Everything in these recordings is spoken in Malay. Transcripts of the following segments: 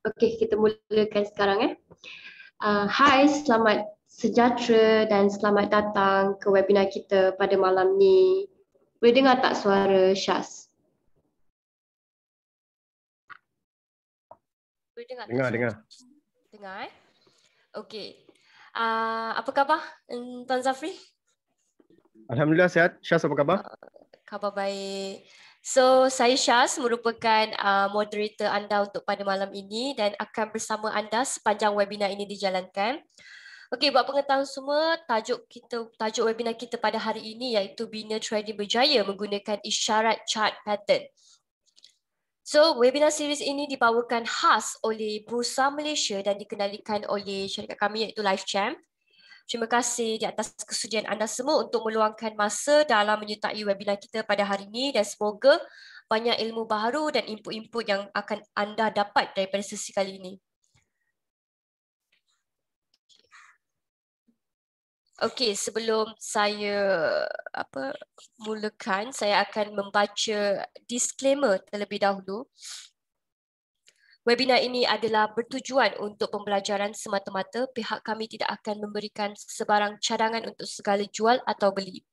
Okey, kita mulakan sekarang Hai, selamat sejahtera dan selamat datang ke webinar kita pada malam ni. Boleh dengar tak suara Syaz? Boleh dengar tak Dengar, suara? dengar. Dengar Okey. Apa khabar Tuan Zafri? Alhamdulillah sihat. Syaz, apa khabar? Khabar baik. So, saya Syaz merupakan moderator anda untuk pada malam ini dan akan bersama anda sepanjang webinar ini dijalankan. Okey, buat pengetahuan semua, tajuk webinar kita pada hari ini iaitu Bina Trading Berjaya menggunakan isyarat chart pattern. So, webinar series ini dibawakan khas oleh Bursa Malaysia dan dikendalikan oleh syarikat kami iaitu LifeChamp. Terima kasih di atas kesudian anda semua untuk meluangkan masa dalam menyertai webinar kita pada hari ini dan semoga banyak ilmu baru dan input-input yang akan anda dapat daripada sesi kali ini. Okey, sebelum saya mulakan, saya akan membaca disclaimer terlebih dahulu. Webinar ini adalah bertujuan untuk pembelajaran semata-mata. Pihak kami tidak akan memberikan sebarang cadangan untuk segala jual atau beli.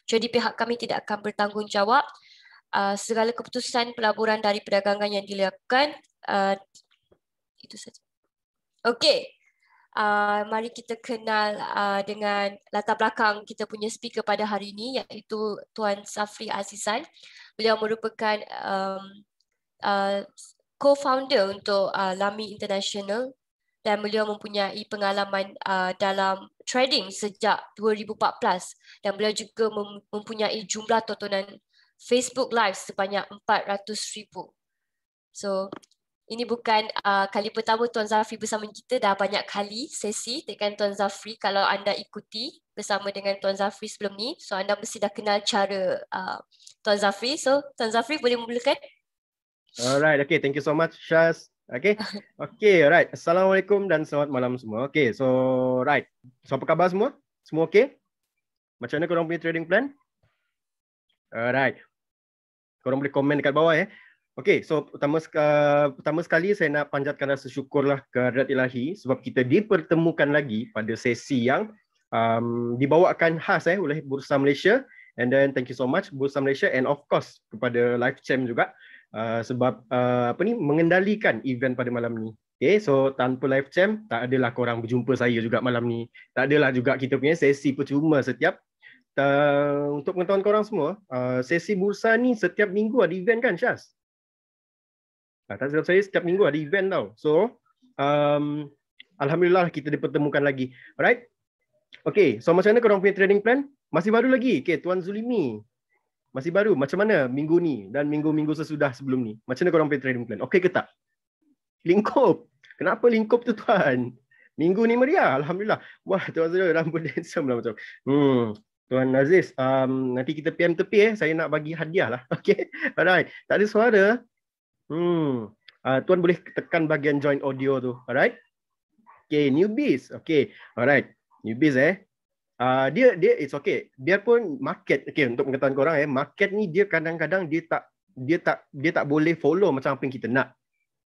Jadi pihak kami tidak akan bertanggungjawab segala keputusan pelaburan dari perdagangan yang dilakukan. Itu saja. Okey. Mari kita kenal dengan latar belakang kita punya speaker pada hari ini iaitu Tuan Zafri Azizan. Beliau merupakan co-founder untuk Lami International dan beliau mempunyai pengalaman dalam trading sejak 2014 dan beliau juga mempunyai jumlah tontonan Facebook Live sebanyak 400,000. So, ini bukan kali pertama Tuan Zafri bersama kita, dah banyak kali sesi dengan Tuan Zafri. Kalau anda ikuti bersama dengan Tuan Zafri sebelum ni, so anda mesti dah kenal cara Tuan Zafri. So, Tuan Zafri boleh memulakan? Alright, okay. Thank you so much, Syaz. Okay. Okay, alright. Assalamualaikum dan selamat malam semua. Okay, so right. So apa khabar semua? Semua okay? Macam mana korang punya trading plan? Alright. Korang boleh komen dekat bawah ya. Okay, so pertama sekali saya nak panjatkan rasa syukurlah kehadrat Ilahi sebab kita dipertemukan lagi pada sesi yang dibawakan khas oleh Bursa Malaysia. And then thank you so much Bursa Malaysia and of course kepada LifeChamp juga sebab mengendalikan event pada malam ni. Okay, so tanpa LifeChamp tak adalah korang berjumpa saya juga malam ni. Tak adalah juga kita punya sesi percuma setiap untuk pengetahuan korang semua, sesi bursa ni setiap minggu ada event kan, Syaz? Tak silap saya setiap minggu ada event tau. So, alhamdulillah kita dipertemukan lagi. Alright? Okay, so macam mana korang punya trading plan? Masih baru lagi? Okay, Tuan Zulimi. Masih baru. Macam mana minggu ni dan minggu-minggu sesudah sebelum ni? Macam mana korang punya trading plan? Okay ke tak? Lingkup. Kenapa lingkup tu, Tuan? Minggu ni meriah, alhamdulillah. Wah, Tuan Zulimi rambut handsome lah macam. Tuan Aziz, nanti kita PM tepi saya nak bagi hadiah lah. Okay, alright. Tak ada suara. Tuan boleh tekan bahagian join audio tu. Alright. Okay, newbies. Okay, alright. Newbies dia it's okay. Biarpun market, okay, untuk pengetahuan korang market ni dia kadang-kadang dia tak boleh follow macam apa yang kita nak.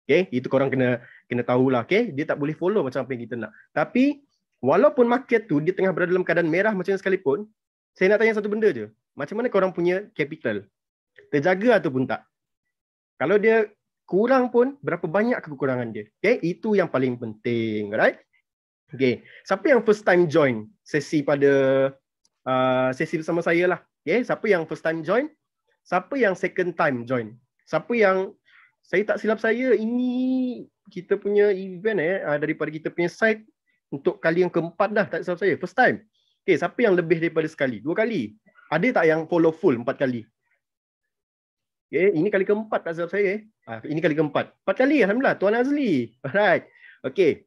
Okay, itu korang kena tahulah. Okay, dia tak boleh follow macam apa yang kita nak. Tapi walaupun market tu dia tengah berada dalam keadaan merah macam sekalipun, saya nak tanya satu benda je. Macam mana korang punya capital? Terjaga ataupun tak? Kalau dia kurang pun, berapa banyak kekurangan dia? Okay, itu yang paling penting, right? Okay, siapa yang first time join sesi pada sesi bersama saya lah? Okay, siapa yang first time join? Siapa yang second time join? Siapa yang, saya tak silap saya, ini kita punya event daripada kita punya site untuk kali yang keempat dah, tak silap saya, first time. Okay, siapa yang lebih daripada sekali? 2 kali? Ada tak yang follow full 4 kali? Okay, ini kali keempat tak silap saya. Ini kali keempat. 4 kali, alhamdulillah. Tuan Azli. Alright. Okay.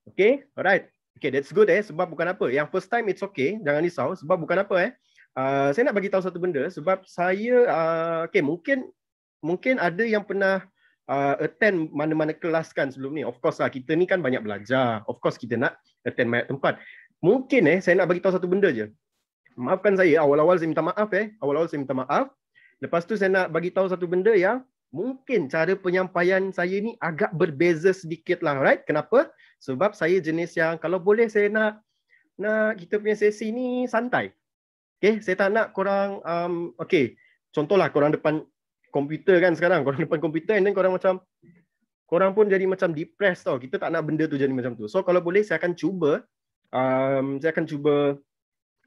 Okay, alright. Okay, that's good sebab bukan apa. Yang first time it's okay. Jangan risau sebab bukan apa saya nak bagi tahu satu benda sebab saya okay, mungkin ada yang pernah attend mana-mana kelas kan sebelum ni. Of course lah, kita ni kan banyak belajar. Of course kita nak attend banyak tempat. Mungkin saya nak bagi tahu satu benda je. Maafkan saya, awal-awal saya minta maaf Awal-awal saya minta maaf. Lepas tu saya nak bagi tahu satu benda yang mungkin cara penyampaian saya ni agak berbeza sedikit lah, right? Kenapa? Sebab saya jenis yang kalau boleh saya nak kita punya sesi ni santai. Okay, saya tak nak korang, okay, contohlah korang depan komputer kan sekarang, korang depan komputer and then korang macam, korang pun jadi macam depressed tau. Kita tak nak benda tu jadi macam tu. So kalau boleh saya akan cuba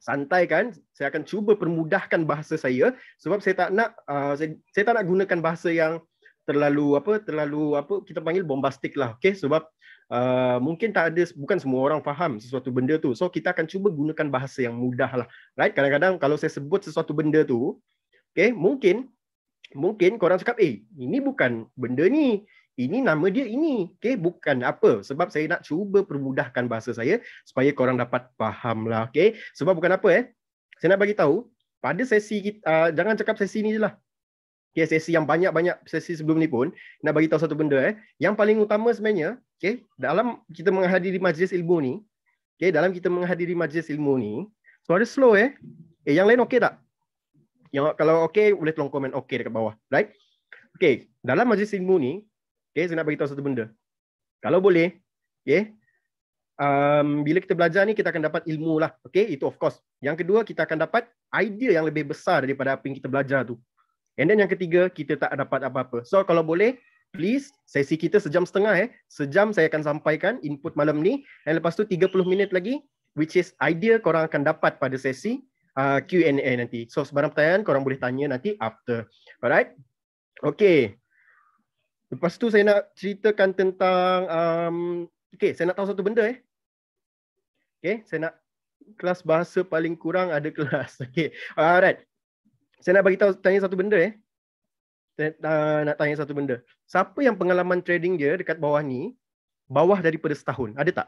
santai kan, saya akan cuba permudahkan bahasa saya sebab saya tak nak saya tak nak gunakan bahasa yang terlalu kita panggil bombastik lah, okey, sebab mungkin tak ada, bukan semua orang faham sesuatu benda tu. So kita akan cuba gunakan bahasa yang mudah lah, right? Kadang-kadang kalau saya sebut sesuatu benda tu, okey, mungkin korang cakap, ini bukan benda ni, ini nama dia ini, okey, bukan apa, sebab saya nak cuba permudahkan bahasa saya supaya korang dapat faham lah, okey. Sebab bukan apa saya nak bagi tahu pada sesi kita, jangan cakap sesi ni je lah. Okay, sesi yang banyak-banyak sesi sebelum ni pun nak bagi tahu satu benda yang paling utama sebenarnya, okey, dalam kita menghadiri majlis ilmu ni, okey, dalam kita menghadiri majlis ilmu ni, suara slow yang lain okey tak? Yang kalau okey boleh tolong komen okey dekat bawah, right? Okey, dalam majlis ilmu ni, okey, saya nak bagi tahu satu benda. Kalau boleh, okey, bila kita belajar ni kita akan dapat ilmu lah, okey, itu of course. Yang kedua, kita akan dapat idea yang lebih besar daripada apa yang kita belajar tu. And then yang ketiga, kita tak dapat apa-apa. So kalau boleh, please, sesi kita 1.5 jam sejam saya akan sampaikan input malam ni, dan lepas tu 30 minit lagi, which is idea korang akan dapat pada sesi Q&A nanti. So sebarang pertanyaan korang boleh tanya nanti after. Alright? Okay. Lepas tu saya nak ceritakan tentang okay, saya nak tahu satu benda Okay, saya nak kelas bahasa paling kurang ada kelas. Okay. Alright. Saya nak bagi tahu, tanya satu benda Saya nak tanya satu benda. Siapa yang pengalaman trading dia dekat bawah ni bawah daripada setahun? Ada tak?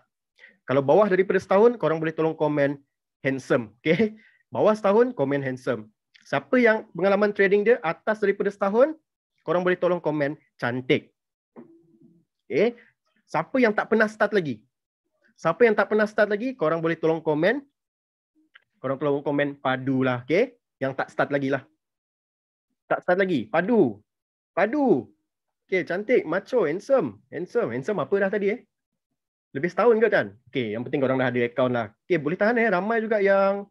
Kalau bawah daripada setahun, korang boleh tolong komen handsome. Okay? Bawah setahun, komen handsome. Siapa yang pengalaman trading dia atas daripada setahun, korang boleh tolong komen cantik. Okay? Siapa yang tak pernah start lagi? Siapa yang tak pernah start lagi, korang boleh tolong komen. Korang tolong komen padu lah. Okay? Yang tak start lagi lah. Tak start lagi. Padu. Padu. Okay, cantik. Macho. Handsome. Handsome apa dah tadi Lebih setahun ke kan? Okay, yang penting korang dah ada account lah. Okay, boleh tahan ramai juga yang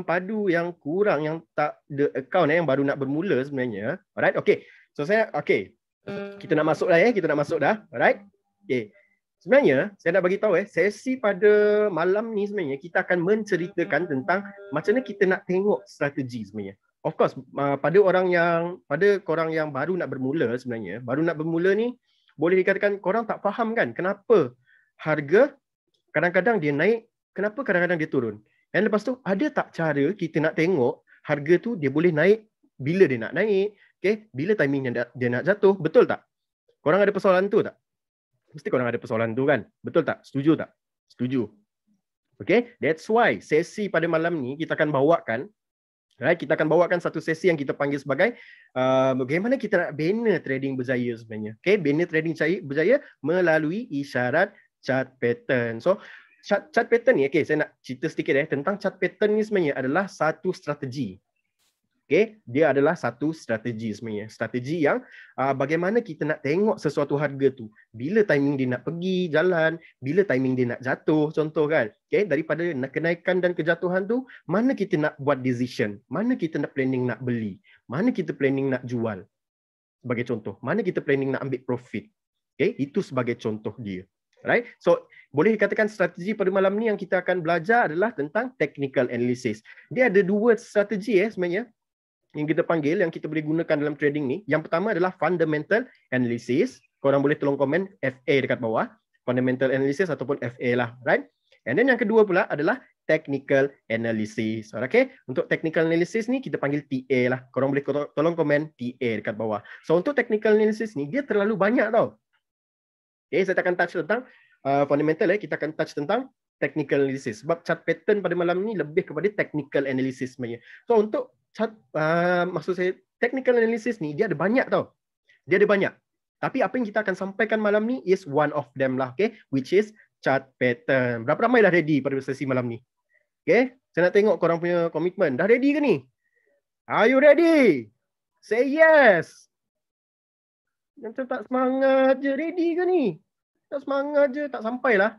padu, yang kurang, yang tak ada account yang baru nak bermula sebenarnya. Alright, okay. So saya, okay. Kita nak masuk dah kita nak masuk dah. Alright. Okay. Sebenarnya, saya nak bagi tahu sesi pada malam ni sebenarnya kita akan menceritakan tentang macam mana kita nak tengok strategi sebenarnya. Of course, pada korang yang baru nak bermula sebenarnya, baru nak bermula ni, boleh dikatakan korang tak faham kan kenapa harga kadang-kadang dia naik, kenapa kadang-kadang dia turun. Dan lepas tu, ada tak cara kita nak tengok harga tu dia boleh naik bila dia nak naik, okay? Bila timing dia nak jatuh, betul tak? Korang ada persoalan tu tak? Mesti korang ada persoalan tu kan? Betul tak? Setuju tak? Setuju. Okay, that's why sesi pada malam ni kita akan bawakan, right? Kita akan bawakan satu sesi yang kita panggil sebagai bagaimana kita nak bina trading berjaya sebenarnya. Okay, bina trading berjaya melalui isyarat chart pattern. So, chart pattern ni, okay, saya nak cerita sedikit tentang chart pattern ni sebenarnya adalah satu strategi. Okay, dia adalah satu strategi sebenarnya. Strategi yang bagaimana kita nak tengok sesuatu harga tu. Bila timing dia nak pergi jalan, bila timing dia nak jatuh, contoh kan. Okay, daripada kenaikan dan kejatuhan tu, mana kita nak buat decision, mana kita nak planning nak beli, mana kita planning nak jual. Sebagai contoh, mana kita planning nak ambil profit. Okay, itu sebagai contoh dia. Right? So, boleh dikatakan strategi pada malam ni yang kita akan belajar adalah tentang technical analysis. Dia ada dua strategi sebenarnya yang kita panggil, yang kita boleh gunakan dalam trading ni. Yang pertama adalah fundamental analysis. Korang boleh tolong komen FA dekat bawah. Fundamental analysis ataupun FA lah, right? And then yang kedua pula adalah technical analysis. Okay? Untuk technical analysis ni kita panggil TA lah. Korang boleh tolong komen TA dekat bawah. So untuk technical analysis ni dia terlalu banyak tau. Okay, saya akan touch tentang fundamental kita akan touch tentang technical analysis. Sebab chart pattern pada malam ni lebih kepada technical analysis sebenarnya. So untuk maksud saya technical analysis ni dia ada banyak tau. Dia ada banyak. Tapi apa yang kita akan sampaikan malam ni is one of them lah, okay, which is chart pattern. Berapa ramai dah ready pada sesi malam ni? Okay, saya nak tengok korang punya komitmen. Dah ready ke ni? Are you ready? Say yes. Macam tak semangat je. Ready ke ni? Tak semangat je, tak sampailah.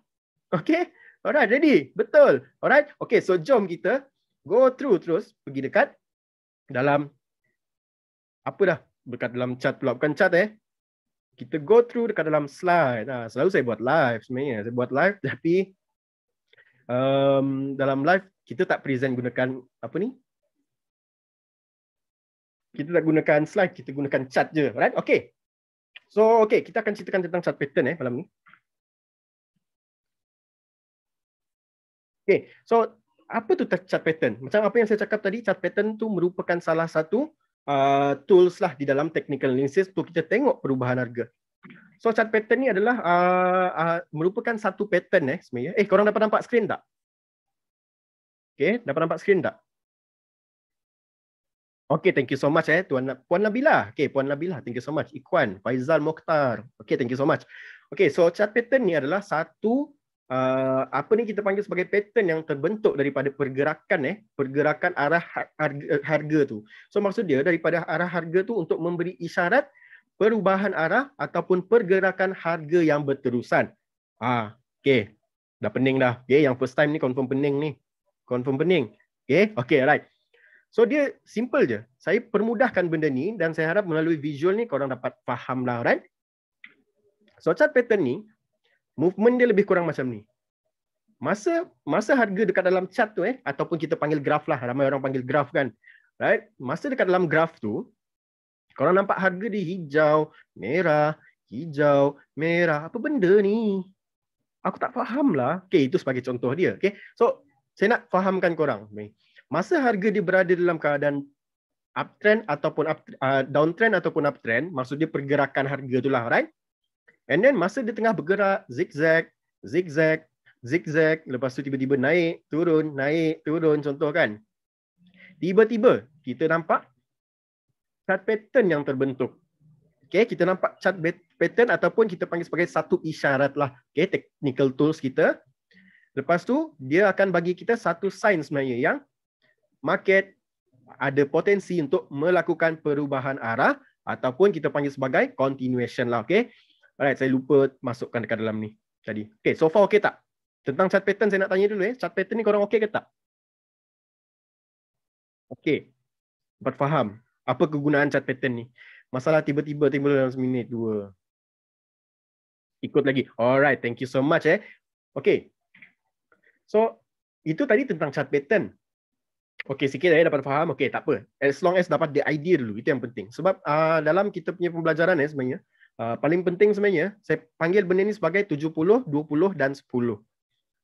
Okay? Alright, ready? Betul. Alright? Okay, so jom kita go through terus. Pergi dekat dalam, apa dah? Dekat dalam chat pula. Bukan chat Kita go through dekat dalam slide. Selalu saya buat live sebenarnya. Saya buat live tapi dalam live kita tak present gunakan apa ni? Kita tak gunakan slide, kita gunakan chat je. Alright? Okay. So, okay, kita akan ceritakan tentang chart pattern malam ni. Okay, so apa tu chart pattern? Macam apa yang saya cakap tadi, chart pattern tu merupakan salah satu tools lah di dalam technical analysis untuk kita tengok perubahan harga. So chart pattern ni adalah merupakan satu pattern sebenarnya. Korang dapat nampak skrin tak? Okay, dapat nampak skrin tak? Okay, thank you so much Puan Nabila. Okay, Puan Nabila, thank you so much. Ikhwan, Faizal Mokhtar. Okay, thank you so much. Okay, so chart pattern ni adalah satu apa ni kita panggil sebagai pattern yang terbentuk daripada pergerakan pergerakan arah harga tu. So maksud dia daripada arah harga tu untuk memberi isyarat perubahan arah ataupun pergerakan harga yang berterusan. Okay, dah pening dah. Okay, yang first time ni confirm pening ni. Confirm pening. Okay, right. So dia simple je. Saya permudahkan benda ni dan saya harap melalui visual ni korang dapat faham lah, right? So chart pattern ni, movement dia lebih kurang macam ni. Masa harga dekat dalam chart tu ataupun kita panggil graf lah, ramai orang panggil graf kan. Right? Masa dekat dalam graf tu, korang nampak harga dia hijau, merah, apa benda ni? Aku tak faham lah. Okay, itu sebagai contoh dia. Okay, so saya nak fahamkan korang. Masa harga dia berada dalam keadaan uptrend ataupun downtrend ataupun uptrend, maksud dia pergerakan harga tu lah, right? And then masa dia tengah bergerak zigzag, lepas tu tiba-tiba naik, turun, contoh kan. Tiba-tiba kita nampak chart pattern yang terbentuk. Okay, kita nampak chart pattern ataupun kita panggil sebagai satu isyarat lah. Okay, technical tools kita. Lepas tu dia akan bagi kita satu sign sebenarnya yang market ada potensi untuk melakukan perubahan arah ataupun kita panggil sebagai continuation lah. Okay. Alright, saya lupa masukkan dekat dalam ni tadi. Okay, so far okay tak? Tentang chart pattern saya nak tanya dulu chart pattern ni korang okay ke tak? Okay. Dapat faham apa kegunaan chart pattern ni? Masalah tiba-tiba timbul dalam seminit, dua. Ikut lagi. Alright, thank you so much Okay. So, itu tadi tentang chart pattern. Okay, sikit dapat faham. Okay, tak apa. As long as dapat the idea dulu, itu yang penting. Sebab dalam kita punya pembelajaran sebenarnya, paling penting sebenarnya, saya panggil benda ni sebagai 70, 20 dan 10.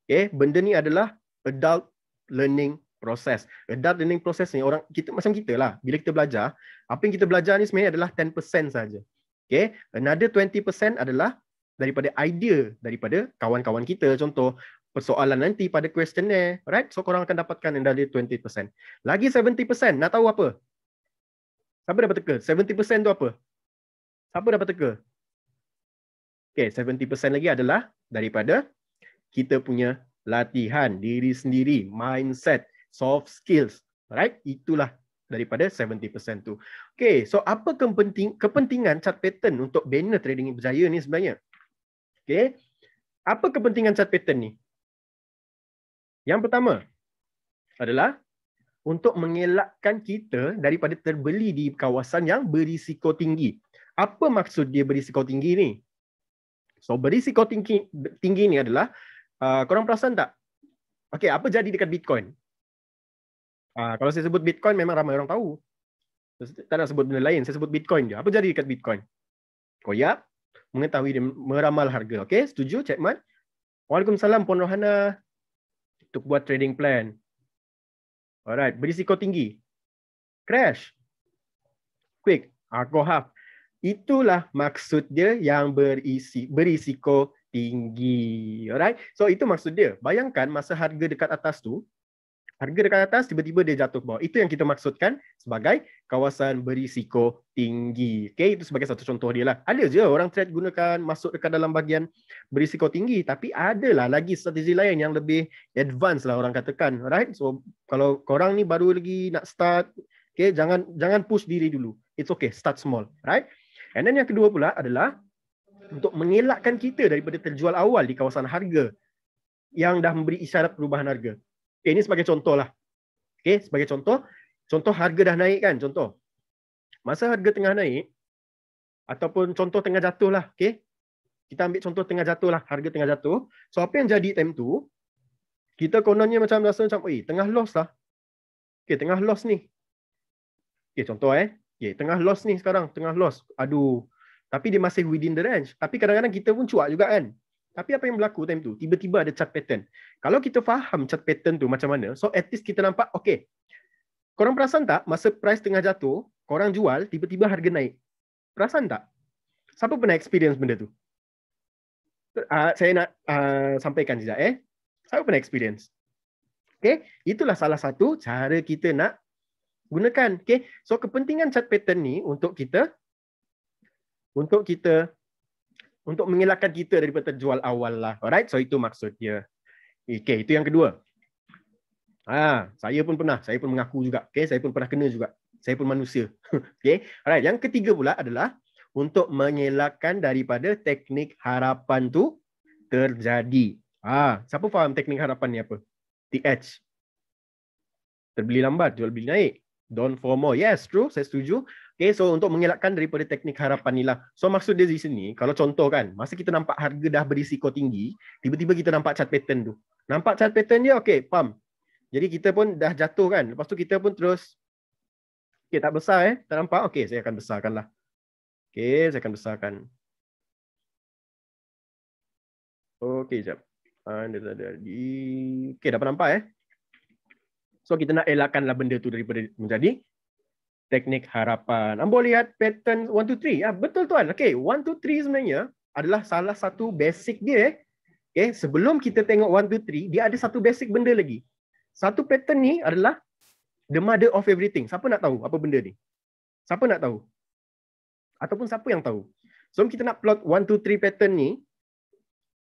Okay, benda ni adalah adult learning process. Adult learning process ni, orang kita macam kita lah. Bila kita belajar, apa yang kita belajar ni sebenarnya adalah 10% saja. Okay, another 20% adalah daripada idea, daripada kawan-kawan kita. Contoh, persoalan nanti pada questionnaire, right? So korang akan dapatkan dari 20%. Lagi 70%, nak tahu apa? Siapa dapat teka? 70% tu apa? Siapa dapat teka? Okay, 70% lagi adalah daripada kita punya latihan diri sendiri, mindset, soft skills, right? Itulah daripada 70% tu. Okay, so apa kepentingan chart pattern untuk bina trading berjaya ni sebenarnya? Okay, apa kepentingan chart pattern ni? Yang pertama adalah untuk mengelakkan kita daripada terbeli di kawasan yang berisiko tinggi. Apa maksud dia berisiko tinggi ni? So berisiko tinggi ni adalah, korang perasan tak? Okay, apa jadi dekat Bitcoin? Kalau saya sebut Bitcoin memang ramai orang tahu. Tak nak sebut benda lain, saya sebut Bitcoin je. Apa jadi dekat Bitcoin? Koyak, mengetahui dia meramal harga. Okay, setuju Cik Mat? Waalaikumsalam Puan Rohana. Untuk buat trading plan. Alright, berisiko tinggi. Crash. Quick. Go half. Itulah maksud dia yang berisiko tinggi. Alright. So itu maksud dia. Bayangkan masa harga dekat atas tu, harga dekat atas tiba-tiba dia jatuh ke bawah. Itu yang kita maksudkan sebagai kawasan berisiko tinggi. Okay, itu sebagai satu contoh dia lah. Ada je orang trade gunakan masuk dekat dalam bahagian berisiko tinggi. Tapi adalah lagi strategi lain yang lebih advance lah orang katakan. Right? So kalau korang ni baru lagi nak start, okay, jangan push diri dulu. It's okay, start small. Right? And then yang kedua pula adalah untuk mengelakkan kita daripada terjual awal di kawasan harga yang dah memberi isyarat perubahan harga. Okay, ini sebagai contoh lah. Okay, sebagai contoh harga dah naik kan, contoh. Masa harga tengah naik, ataupun contoh tengah jatuh lah, okay. Kita ambil contoh tengah jatuh lah, harga tengah jatuh. So, apa yang jadi time tu, kita kononnya macam rasa macam, tengah loss lah. Okay, tengah loss ni. Okay, contoh okay, tengah loss ni sekarang, tengah loss. Aduh, tapi dia masih within the range. Tapi kadang-kadang kita pun cuak juga kan. Tapi apa yang berlaku time tu? Tiba-tiba ada chart pattern. Kalau kita faham chart pattern tu macam mana, so at least kita nampak, okay, korang perasan tak masa price tengah jatuh, korang jual, tiba-tiba harga naik. Perasan tak? Siapa pernah experience benda tu? Saya nak sampaikan sekejap. Siapa pernah experience? Okay, itulah salah satu cara kita nak gunakan. Okay, so kepentingan chart pattern ni untuk mengelakkan kita daripada terjual awal lah. Alright, so itu maksud dia. Okay, itu yang kedua. Saya pun mengaku juga. Okay, saya pun pernah kena juga. Saya pun manusia. Okay, alright. Yang ketiga pula adalah untuk mengelakkan daripada teknik harapan tu terjadi. Siapa faham teknik harapan ni apa? TH. Terbeli lambat, jual beli naik. Don't FOMO. Yes, true. Saya setuju. Okay, so untuk mengelakkan daripada teknik harapan ni lah. So maksud dia di sini, kalau contoh kan, masa kita nampak harga dah berisiko tinggi, tiba-tiba kita nampak chart pattern tu. Nampak chart pattern dia, okay, pump. Jadi kita pun dah jatuh kan. Lepas tu kita pun terus, okay, tak besar tak nampak. Okay, saya akan besarkan lah. Okay, saya akan besarkan. Okay, sekejap. Okay, dapat nampak So kita nak elakkanlah benda tu daripada menjadi teknik harapan. Ambo lihat pattern 1, 2, 3. Betul tuan. Okay, 1, 2, 3 sebenarnya adalah salah satu basic dia. Okay, sebelum kita tengok 1, 2, 3, dia ada satu basic benda lagi. Satu pattern ni adalah the mother of everything. Siapa nak tahu apa benda ni? Siapa nak tahu? Ataupun siapa yang tahu? Sebelum kita nak plot 1, 2, 3 pattern ni,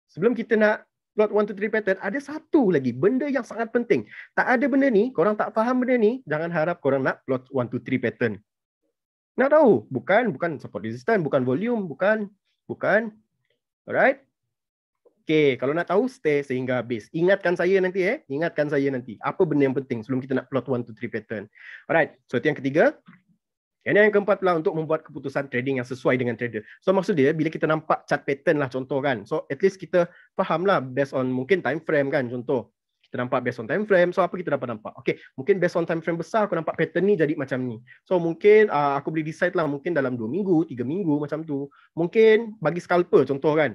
sebelum kita nak plot 1, 2, 3 pattern, ada satu lagi benda yang sangat penting. Tak ada benda ni, korang tak faham benda ni, jangan harap korang nak plot 1, 2, 3 pattern. Nak tahu? Bukan support resistance, bukan volume, bukan. Alright? Okay, kalau nak tahu, stay sehingga habis. Ingatkan saya nanti Ingatkan saya nanti. Apa benda yang penting sebelum kita nak plot 1, 2, 3 pattern. Alright, so itu yang ketiga. Yang keempat pula untuk membuat keputusan trading yang sesuai dengan trader. So maksud dia, bila kita nampak chart pattern lah contoh kan. So at least kita faham lah based on mungkin time frame kan contoh. Kita nampak based on time frame. So apa kita dapat nampak? Okay, mungkin based on time frame besar aku nampak pattern ni jadi macam ni. So mungkin aku boleh decide lah mungkin dalam 2 minggu, 3 minggu macam tu. Mungkin bagi scalper contoh kan.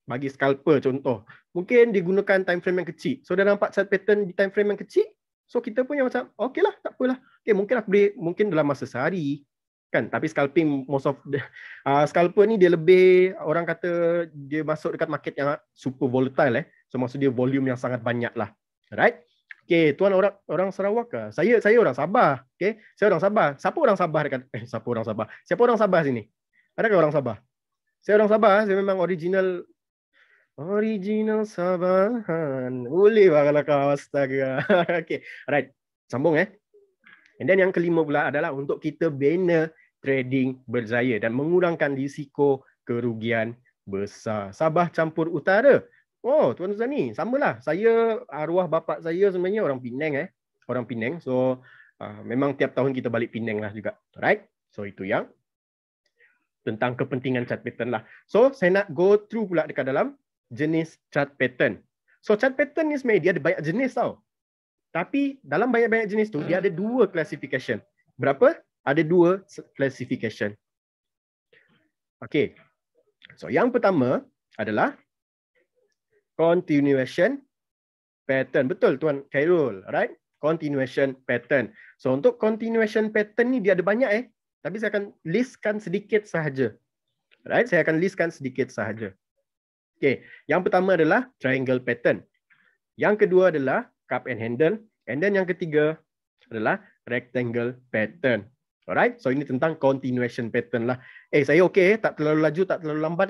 Bagi scalper contoh. Mungkin digunakan time frame yang kecil. So dah nampak chart pattern di time frame yang kecil. So kita pun yang macam, okay lah, tak apalah. Okay, mungkin aku boleh, mungkin dalam masa sehari. Kan, tapi scalping, most of the, scalper ni dia lebih, orang kata dia masuk dekat market yang super volatile. So maksud dia volume yang sangat banyak lah. Alright? Okay, tuan orang Sarawak ke? Saya orang Sabah. Okay, saya orang Sabah. Siapa orang Sabah dekat, siapa orang Sabah? Siapa orang Sabah sini? Adakah orang Sabah? Saya orang Sabah, saya memang original Sabahan. Boleh lah kalau kau, astaga. Okay, alright. Sambung And then yang kelima pula adalah untuk kita bina trading berjaya dan mengurangkan risiko kerugian besar. Sabah campur utara. Oh, Tuan Zani, samalah. Saya, arwah bapak saya sebenarnya orang Penang. Orang Penang. So, memang tiap tahun kita balik Penang lah juga. Alright? So, itu yang tentang kepentingan chart pattern lah. So, saya nak go through pula dekat dalam jenis chart pattern. So chart pattern ni sebenarnya dia ada banyak jenis tau. Tapi dalam banyak-banyak jenis tu dia ada 2 classification. Berapa? Ada 2 classification. Okay. So yang pertama adalah continuation pattern. Betul Tuan Khairul, alright? Continuation pattern. So untuk continuation pattern ni dia ada banyak tapi saya akan listkan sedikit sahaja. Alright, saya akan listkan sedikit sahaja. Okay, yang pertama adalah triangle pattern. Yang kedua adalah cup and handle. And then yang ketiga adalah rectangle pattern. Alright, so ini tentang continuation pattern lah. Saya okay, tak terlalu laju, tak terlalu lambat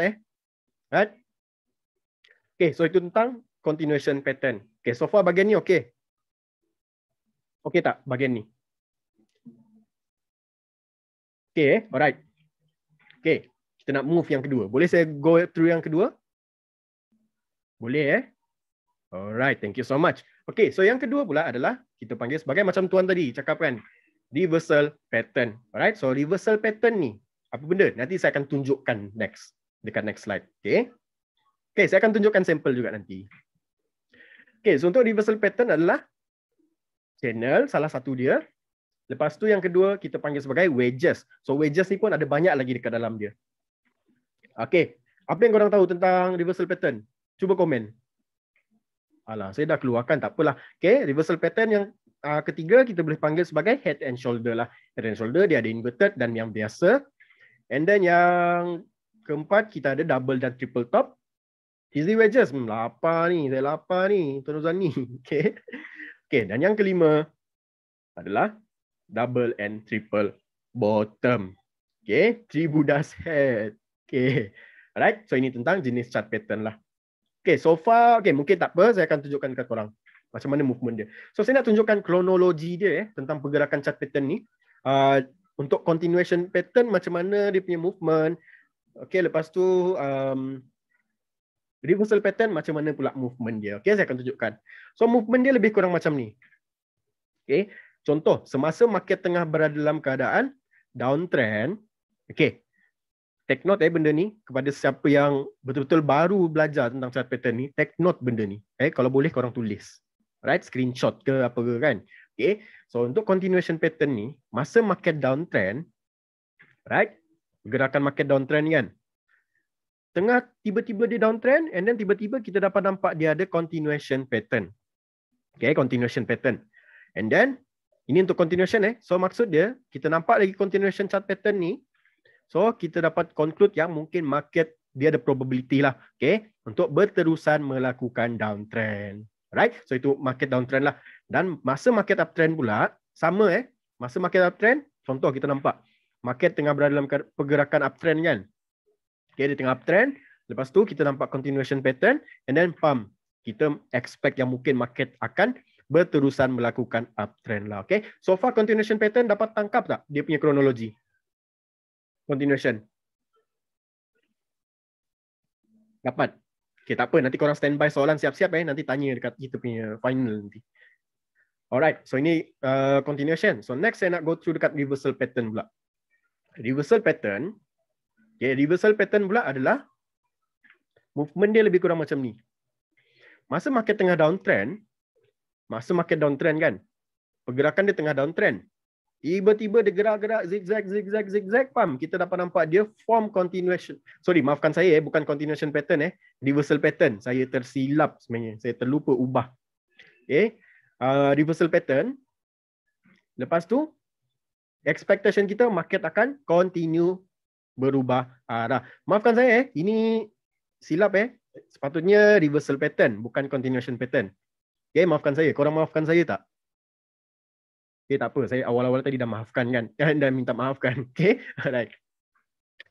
Right? Okay, so itu tentang continuation pattern. Okay, so far bagian ni okay. Okay tak bagian ni? Okay, alright. Okay, Kita nak move yang kedua. Boleh saya go through yang kedua? Boleh Alright, thank you so much. Okay, so yang kedua pula adalah kita panggil sebagai macam tuan tadi cakap kan, reversal pattern. Alright, so reversal pattern ni apa benda? Nanti saya akan tunjukkan dekat next slide. Okay. Okay, saya akan tunjukkan sampel juga nanti. Okay, so untuk reversal pattern adalah channel salah satu dia. Lepas tu yang kedua kita panggil sebagai wedges. So wedges ni pun ada banyak lagi dekat dalam dia. Okay, apa yang korang tahu tentang reversal pattern? Cuba komen. Alah, saya dah keluarkan, tak apalah. Okay, reversal pattern yang ketiga kita boleh panggil sebagai head and shoulder lah. Head and shoulder dia ada inverted dan yang biasa. And then yang keempat kita ada double dan triple top. Easy wedges, lapar ni, saya lapar ni, Tuan Uzani. Okay. Okay, dan yang kelima adalah double and triple bottom. Okay, three Buddha's head. Okay, alright. So ini tentang jenis chart pattern lah. Okay, so far, okay, mungkin tak apa, saya akan tunjukkan kepada korang macam mana movement dia. So saya nak tunjukkan kronologi dia tentang pergerakan chart pattern ni. Untuk continuation pattern, macam mana dia punya movement. Okay, lepas tu reversal pattern, macam mana pula movement dia. Okay, saya akan tunjukkan. So movement dia lebih kurang macam ni. Okay, contoh, semasa market tengah berada dalam keadaan downtrend, okay, take note benda ni kepada siapa yang betul-betul baru belajar tentang chart pattern ni, take note benda ni. Kalau boleh korang tulis. Right, screenshot ke apa ke kan. Okay, so untuk continuation pattern ni, masa market downtrend, right, gerakan market downtrend kan, tengah tiba-tiba dia downtrend and then tiba-tiba kita dapat nampak dia ada continuation pattern. Okay, continuation pattern. And then, ini untuk continuation so maksud dia, kita nampak lagi continuation chart pattern ni. So, kita dapat conclude yang mungkin market dia ada probability lah, okay, untuk berterusan melakukan downtrend. Right? So, itu market downtrend lah. Dan masa market uptrend pula, sama masa market uptrend, contoh kita nampak, market tengah berada dalam pergerakan uptrend kan. Okay, dia tengah uptrend, lepas tu kita nampak continuation pattern, and then pump. Kita expect yang mungkin market akan berterusan melakukan uptrend lah, okay. So far, continuation pattern dapat tangkap tak dia punya kronologi? Continuation. Dapat. Okay, tak apa. Nanti korang standby soalan siap-siap nanti tanya dekat kita punya final nanti. Alright. So ini continuation. So next saya nak go through dekat reversal pattern pula. Reversal pattern. Okay, reversal pattern pula adalah movement dia lebih kurang macam ni. Masa market tengah downtrend, kan, pergerakan dia tengah downtrend. Tiba-tiba dia gerak-gerak zigzag, pam. Kita dapat nampak dia form continuation. Sorry, maafkan saya bukan continuation pattern reversal pattern. Saya tersilap sebenarnya. Saya terlupa ubah. Okay. Reversal pattern. Lepas tu, expectation kita market akan continue berubah arah. Maafkan saya ini silap Sepatutnya reversal pattern, bukan continuation pattern. Okay, maafkan saya. Korang maafkan saya tak? Okay, tak apa. Saya awal-awal tadi dah maafkan kan. Dan minta maafkan. Okay. Alright.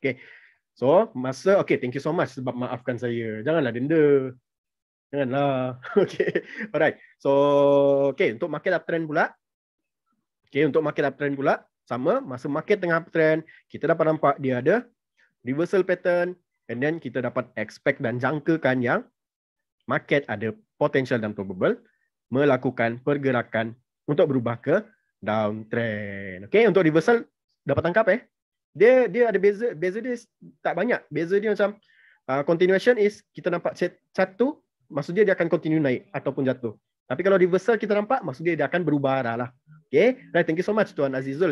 Okay. So, okay. Thank you so much sebab maafkan saya. Janganlah denda. Janganlah. Okay. Alright. So, okay. Untuk market uptrend pula. Okay. Untuk market uptrend pula. Sama. Masa market tengah uptrend. Kita dapat nampak dia ada reversal pattern. And then kita dapat expect dan jangkakan yang market ada potential dan probable melakukan pergerakan untuk berubah ke downtrend. Okay, untuk reversal dapat tangkap Dia ada beza dia tak banyak. Beza dia macam continuation is kita nampak chart tu maksud dia akan continue naik ataupun jatuh. Tapi kalau reversal kita nampak maksud dia akan berubah arah lah. Okay, right, thank you so much Tuan Azizul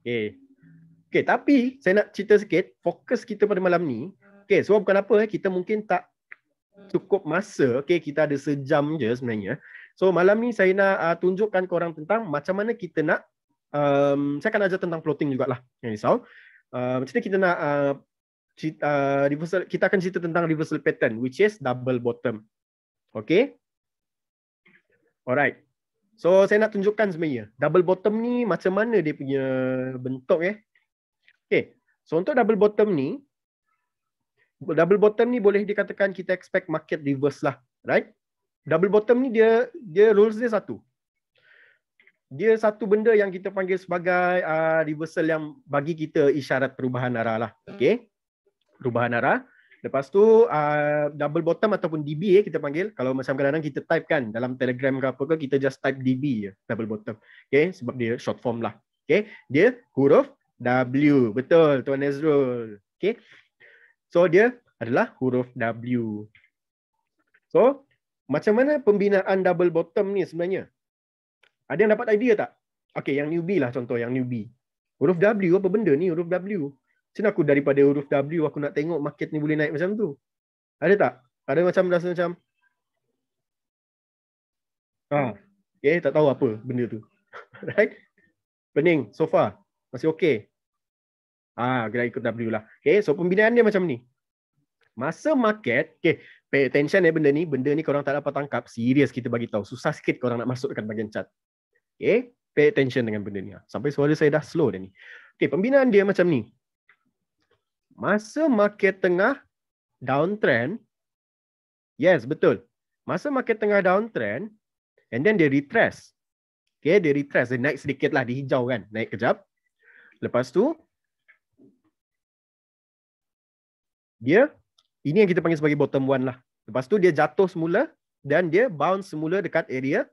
Okay, tapi saya nak cerita sikit fokus kita pada malam ni. Okay, sebab bukan apa kita mungkin tak cukup masa. Okay, kita ada sejam je sebenarnya. So malam ni saya nak tunjukkan korang tentang macam mana kita nak saya akan ajar tentang plotting jugalah. Jangan risau. Macam mana kita nak reversal, kita akan cerita tentang reversal pattern which is double bottom. Okay? Alright. So saya nak tunjukkan sebenarnya double bottom ni macam mana dia punya bentuk Okay. So untuk double bottom ni boleh dikatakan kita expect market reverse lah, right? Double bottom ni dia rules dia satu. dia satu benda yang kita panggil sebagai reversal yang bagi kita isyarat perubahan arah lah. Okey. Perubahan arah. Lepas tu double bottom ataupun DB kita panggil. Kalau macam kadang-kadang kita type kan dalam Telegram ke apa ke, kita just type DB je, double bottom. Okey, sebab dia short form lah. Okey, dia huruf W. Betul, Tuan Nazrul. Okey. So dia adalah huruf W. So, macam mana pembinaan double bottom ni sebenarnya? Ada yang dapat idea tak? Okey, yang newbie lah contoh, yang newbie. Huruf W, apa benda ni huruf W? Macam aku daripada huruf W, aku nak tengok market ni boleh naik macam tu. Ada tak? Ada macam rasa macam, okay, tak tahu apa benda tu. Right? Pening, so far. Masih okey. Gerak ikut W lah. Okay, so pembinaan dia macam ni. Masa market, okay, pay attention benda ni korang tak dapat tangkap, serius kita bagi tahu. Susah sikit korang nak masuk dekat bahagian chart. Okay, pay attention dengan benda ni. Sampai suara saya dah slow dah ni. Okay, pembinaan dia macam ni. Masa market tengah downtrend, yes, betul. Masa market tengah downtrend, and then dia retrace. Okay, dia retrace, dia naik sedikit lah, di hijau kan, naik kejap. Lepas tu, dia, ini yang kita panggil sebagai bottom one lah. Lepas tu dia jatuh semula, dan dia bounce semula dekat area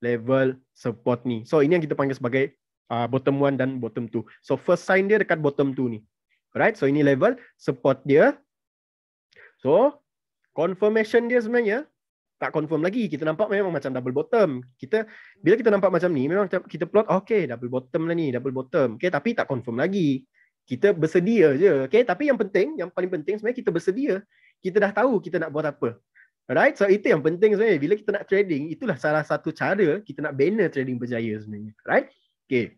level support ni. So ini yang kita panggil sebagai bottom one dan bottom two. So first sign dia dekat bottom two ni. Alright, so ini level support dia. So confirmation dia sebenarnya tak confirm lagi. Kita nampak memang macam double bottom. Bila kita nampak macam ni, memang kita plot, okay, double bottom lah ni, double bottom. Okay, tapi tak confirm lagi. Kita bersedia je. Okay, tapi yang paling penting sebenarnya kita bersedia. Kita dah tahu kita nak buat apa. Alright, so itu yang penting sebenarnya. Bila kita nak trading, itulah salah satu cara kita nak bina trading berjaya sebenarnya. Right? Okay.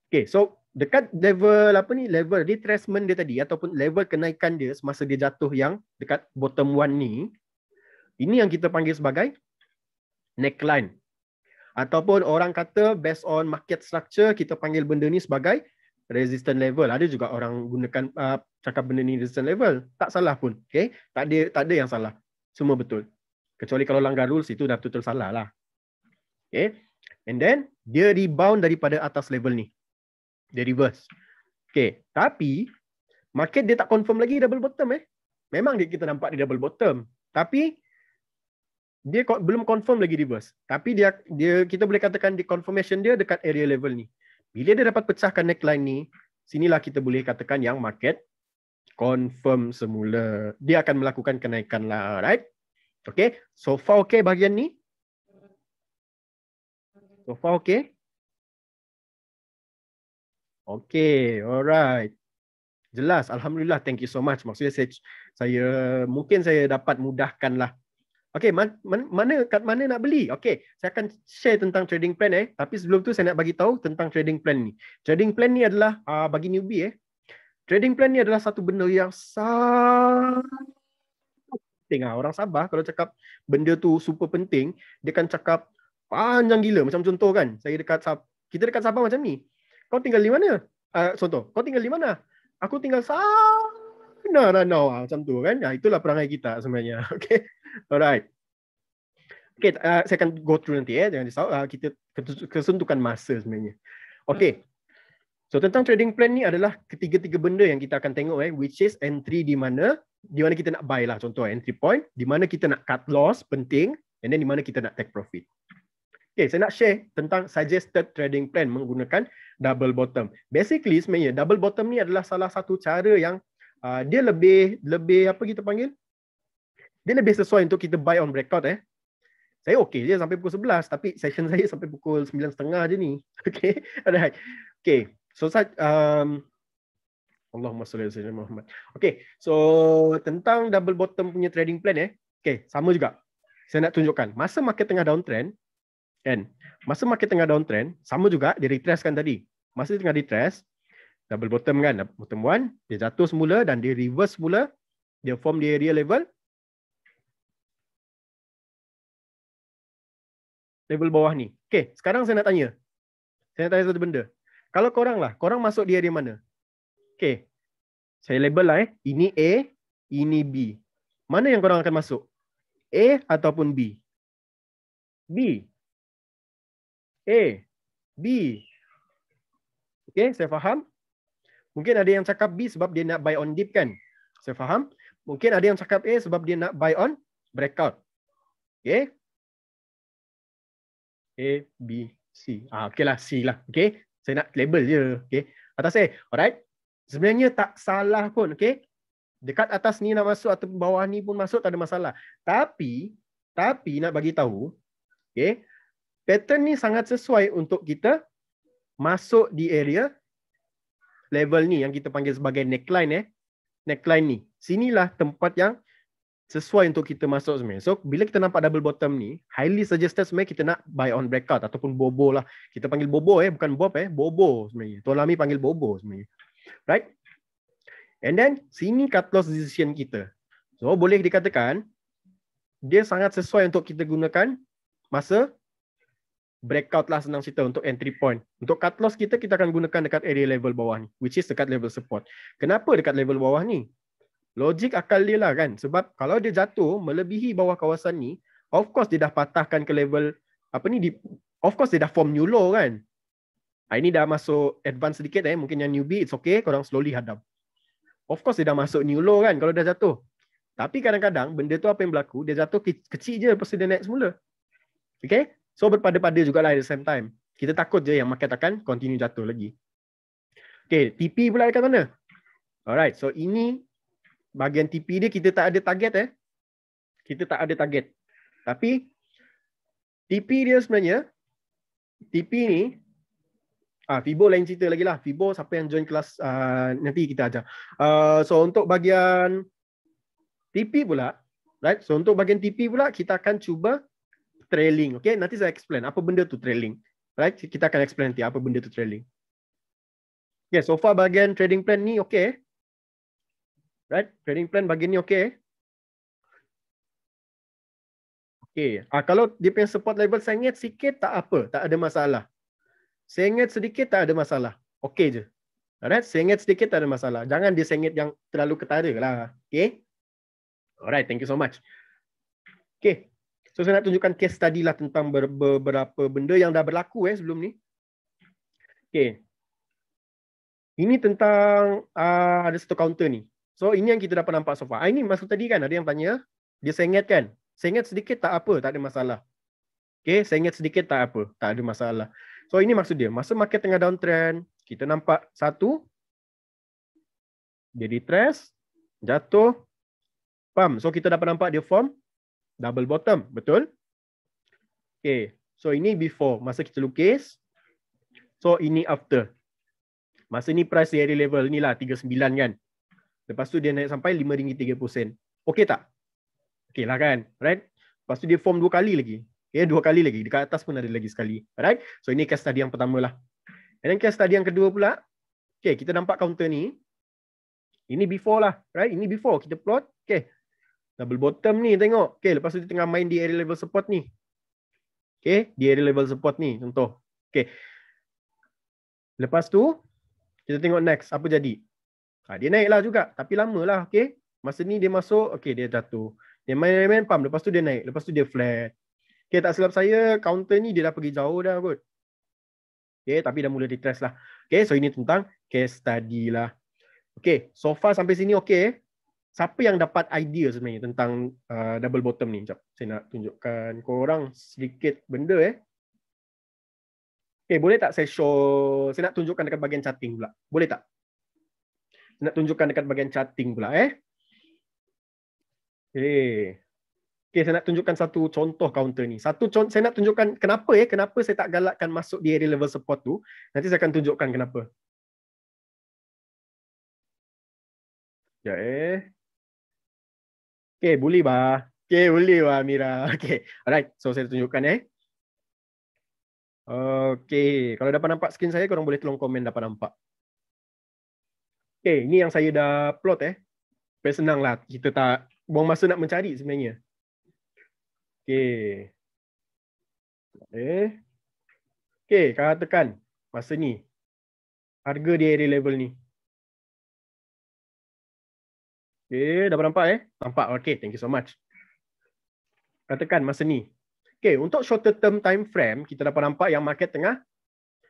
Okay, so dekat level level retracement dia tadi ataupun level kenaikan dia semasa dia jatuh yang dekat bottom one ni, ini yang kita panggil sebagai neckline. Ataupun orang kata based on market structure, kita panggil benda ni sebagai resistance level. Ada juga orang gunakan cakap benda ni resistance level. Tak salah pun. Okay? Tak ada yang salah. Semua betul. Kecuali kalau langgar rules, itu dah betul salah lah. Okay? And then dia rebound daripada atas level ni. Dia reverse. Okay. Tapi market dia tak confirm lagi double bottom Memang kita nampak dia double bottom. Tapi dia belum confirm lagi reverse. Tapi dia kita boleh katakan di confirmation dia dekat area level ni. Bila dia dapat pecahkan neckline ni, sinilah kita boleh katakan yang market confirm semula. Dia akan melakukan kenaikan lah, right? Okay, so far okay bahagian ni? So far okay? Okay, alright. Jelas, alhamdulillah, thank you so much. Maksudnya mungkin saya dapat mudahkan lah. Okay, kat mana nak beli? Okay, saya akan share tentang trading plan tapi sebelum tu saya nak bagi tahu tentang trading plan ni. Trading plan ni adalah bagi newbie trading plan ni adalah satu benda yang sangat penting. Orang Sabah kalau cakap benda tu super penting, dia kan cakap panjang gila. Macam contoh kan, kita dekat Sabah macam ni. Kau tinggal di mana? Contoh, kau tinggal di mana? Aku tinggal sana Ranau. Macam tu kan. Itulah perangai kita sebenarnya. Okay. Alright. Okay, saya akan go through nanti jangan risau. Kita kesuntukan masa sebenarnya. Okay. So tentang trading plan ni adalah ketiga-tiga benda yang kita akan tengok which is entry di mana kita nak buy lah, contoh entry point, di mana kita nak cut loss, penting, and then di mana kita nak take profit. Okay, saya nak share tentang suggested trading plan menggunakan double bottom. Basically sebenarnya double bottom ni adalah salah satu cara yang dia lebih apa kita panggil? Dia lebih sesuai untuk kita buy on breakout Saya okey je sampai pukul 11, tapi session saya sampai pukul 9.30 je ni. Okay, alright. Okay, so Allahumma salli ala sayyidina Muhammad. Okay, so tentang double bottom punya trading plan okay, sama juga. Saya nak tunjukkan masa market tengah downtrend kan. Masa market tengah downtrend sama juga dia retrace kan tadi. Masa tengah retrace double bottom kan, bottom one, dia jatuh semula dan dia reverse semula, dia form di area level bawah ni. Okay, sekarang saya nak tanya satu benda. Kalau korang masuk di area mana? Okay, saya label lah ini A, ini B. Mana yang korang akan masuk? A ataupun B? B. A, B. Okay, saya faham. Mungkin ada yang cakap B sebab dia nak buy on dip kan. Saya faham. Mungkin ada yang cakap A sebab dia nak buy on breakout. Okay. A, B, C. Okay lah, C lah. Okay. Saya nak label je. Okay. Atas A. Alright. Sebenarnya tak salah pun. Okay. Dekat atas ni nak masuk atau bawah ni pun masuk, tak ada masalah. Tapi nak bagi tahu, okay, pattern ni sangat sesuai untuk kita masuk di area level ni yang kita panggil sebagai neckline. Neckline ni. Sinilah tempat yang sesuai untuk kita masuk sebenarnya. So, bila kita nampak double bottom ni, highly suggested sebenarnya kita nak buy on breakout ataupun bobo lah. Kita panggil bobo bukan bob bobo sebenarnya. Tuan Lami panggil bobo sebenarnya. Right? And then, sini cut loss decision kita. So, boleh dikatakan, dia sangat sesuai untuk kita gunakan masa breakout lah, senang cerita, untuk entry point. Untuk cut loss kita akan gunakan dekat area level bawah ni, which is dekat level support. Kenapa dekat level bawah ni? Logik akal dia lah kan. Sebab kalau dia jatuh melebihi bawah kawasan ni, of course dia dah patahkan ke level, of course dia dah form new low kan. Ini dah masuk advance sedikit mungkin yang newbie, it's okay, korang slowly hadam. Of course dia dah masuk new low kan kalau dah jatuh. Tapi kadang-kadang benda tu apa yang berlaku, dia jatuh kecil je lepas tu dia naik semula. Okay? So berpada-pada jugalah at the same time. Kita takut je yang market akan continue jatuh lagi. Okay, TP pula dekat mana? Alright, so ini bahagian TP dia kita tak ada target Kita tak ada target. Tapi TP dia sebenarnya, TP ni, Fibo lain cerita lagi lah. Fibo siapa yang join kelas nanti kita ajar. So untuk bahagian TP pula, right? So untuk bahagian TP pula kita akan cuba trailing. Okay, nanti saya explain apa benda tu trailing. Right? Kita akan explain nanti apa benda tu trailing. Okay, so far bahagian trading plan ni okay. Right? Trading plan bahagian ni okay. Okay. Kalau dia punya support level sengit sikit tak apa, tak ada masalah. Sengit sedikit tak ada masalah. Okay je. Alright, sengit sedikit tak ada masalah. Jangan dia sengit yang terlalu ketara lah. Okay. Alright, thank you so much. Okay. So saya nak tunjukkan case study lah tentang beberapa benda yang dah berlaku sebelum ni. Okay. Ini tentang ada satu counter ni. So ini yang kita dapat nampak so far. Ini masuk tadi kan ada yang tanya, dia sengit kan? Sengit sedikit tak apa, tak ada masalah. Okay, sengit sedikit tak apa, tak ada masalah. So ini maksud dia, masa market tengah downtrend, kita nampak satu, dia retrace, jatuh, pump. So kita dapat nampak dia form double bottom, betul? Okay, so ini before, masa kita lukis. So ini after. Masa ni price di area level ni lah 39 kan. Lepas tu dia naik sampai RM5.30. Okay tak? Okay lah kan, right? Lepas tu dia form 2 kali lagi. Okay, 2 kali lagi. Dekat atas pun ada lagi sekali. Alright? So ini case study yang pertama lah. And then case study yang kedua pula. Okay, kita nampak counter ni. Ini before lah, right? Ini before kita plot. Okay. Double bottom ni tengok. Okay, lepas tu dia tengah main di area level support ni. Okay, di area level support ni contoh. Okay. Lepas tu kita tengok next apa jadi. Dia naik lah juga, tapi lama lah. Okay. Masa ni dia masuk, okay, dia jatuh. Dia main pump, lepas tu dia naik, lepas tu dia flat. Okay, tak silap saya, counter ni dia dah pergi jauh dah kot. Okay, tapi dah mula retrace lah. Okay, so ini tentang case study lah. Okay, so far sampai sini okay. Siapa yang dapat idea sebenarnya tentang double bottom ni? Sekejap, saya nak tunjukkan korang sedikit benda Okay, boleh tak saya show, saya nak tunjukkan dekat bahagian charting pula. Boleh tak? Saya nak tunjukkan dekat bahagian charting pula Okay. Okay, saya nak tunjukkan satu contoh counter ni. Saya nak tunjukkan kenapa saya tak galakkan masuk di area level support tu. Nanti saya akan tunjukkan kenapa. Ya Okay, boleh bah. Okay, boleh bah Mira. Okay, alright. So saya tunjukkan Okay, kalau dapat nampak skrin saya, korang boleh tolong komen dapat nampak. Okay, ini yang saya dah plot Supaya senang lah. Kita tak buang masa nak mencari sebenarnya. Okay. Okay, katakan masa ni. Harga di area level ni. Okay, dapat nampak Nampak, okay, thank you so much. Katakan masa ni. Okay, untuk shorter term time frame, kita dapat nampak yang market tengah.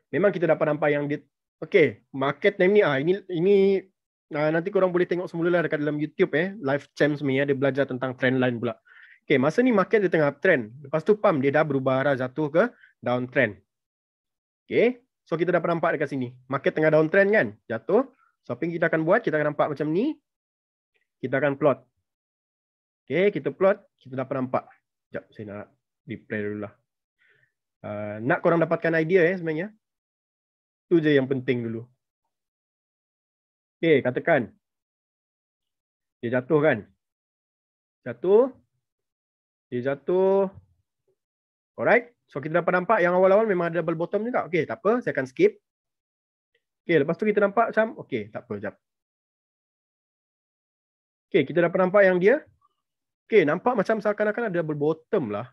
Memang kita dapat nampak yang dia, okay, market time ni, ini nanti korang boleh tengok semula lah dekat dalam YouTube live champs ni, dia belajar tentang trend line pula. Okay, masa ni market dia tengah uptrend. Lepas tu pump, dia dah berubah arah jatuh ke downtrend. Okay, so kita dapat nampak dekat sini. Market tengah downtrend kan, jatuh. So apa yang kita akan buat, kita akan nampak macam ni. Kita akan plot. Okay, kita plot, kita dapat nampak. Sekejap, saya nak replay dulu lah. Nak korang dapatkan idea sebenarnya. Itu je yang penting dulu. Okay, katakan. Dia jatuh kan? Jatuh. Dia jatuh. Alright. So kita dapat nampak yang awal-awal memang ada double bottom juga. Okay, tak apa. Saya akan skip. Okay, lepas tu kita nampak macam, okay, tak apa, sekejap. Okay, kita dapat nampak yang dia. Okay, nampak macam seakan-akan ada double bottom lah.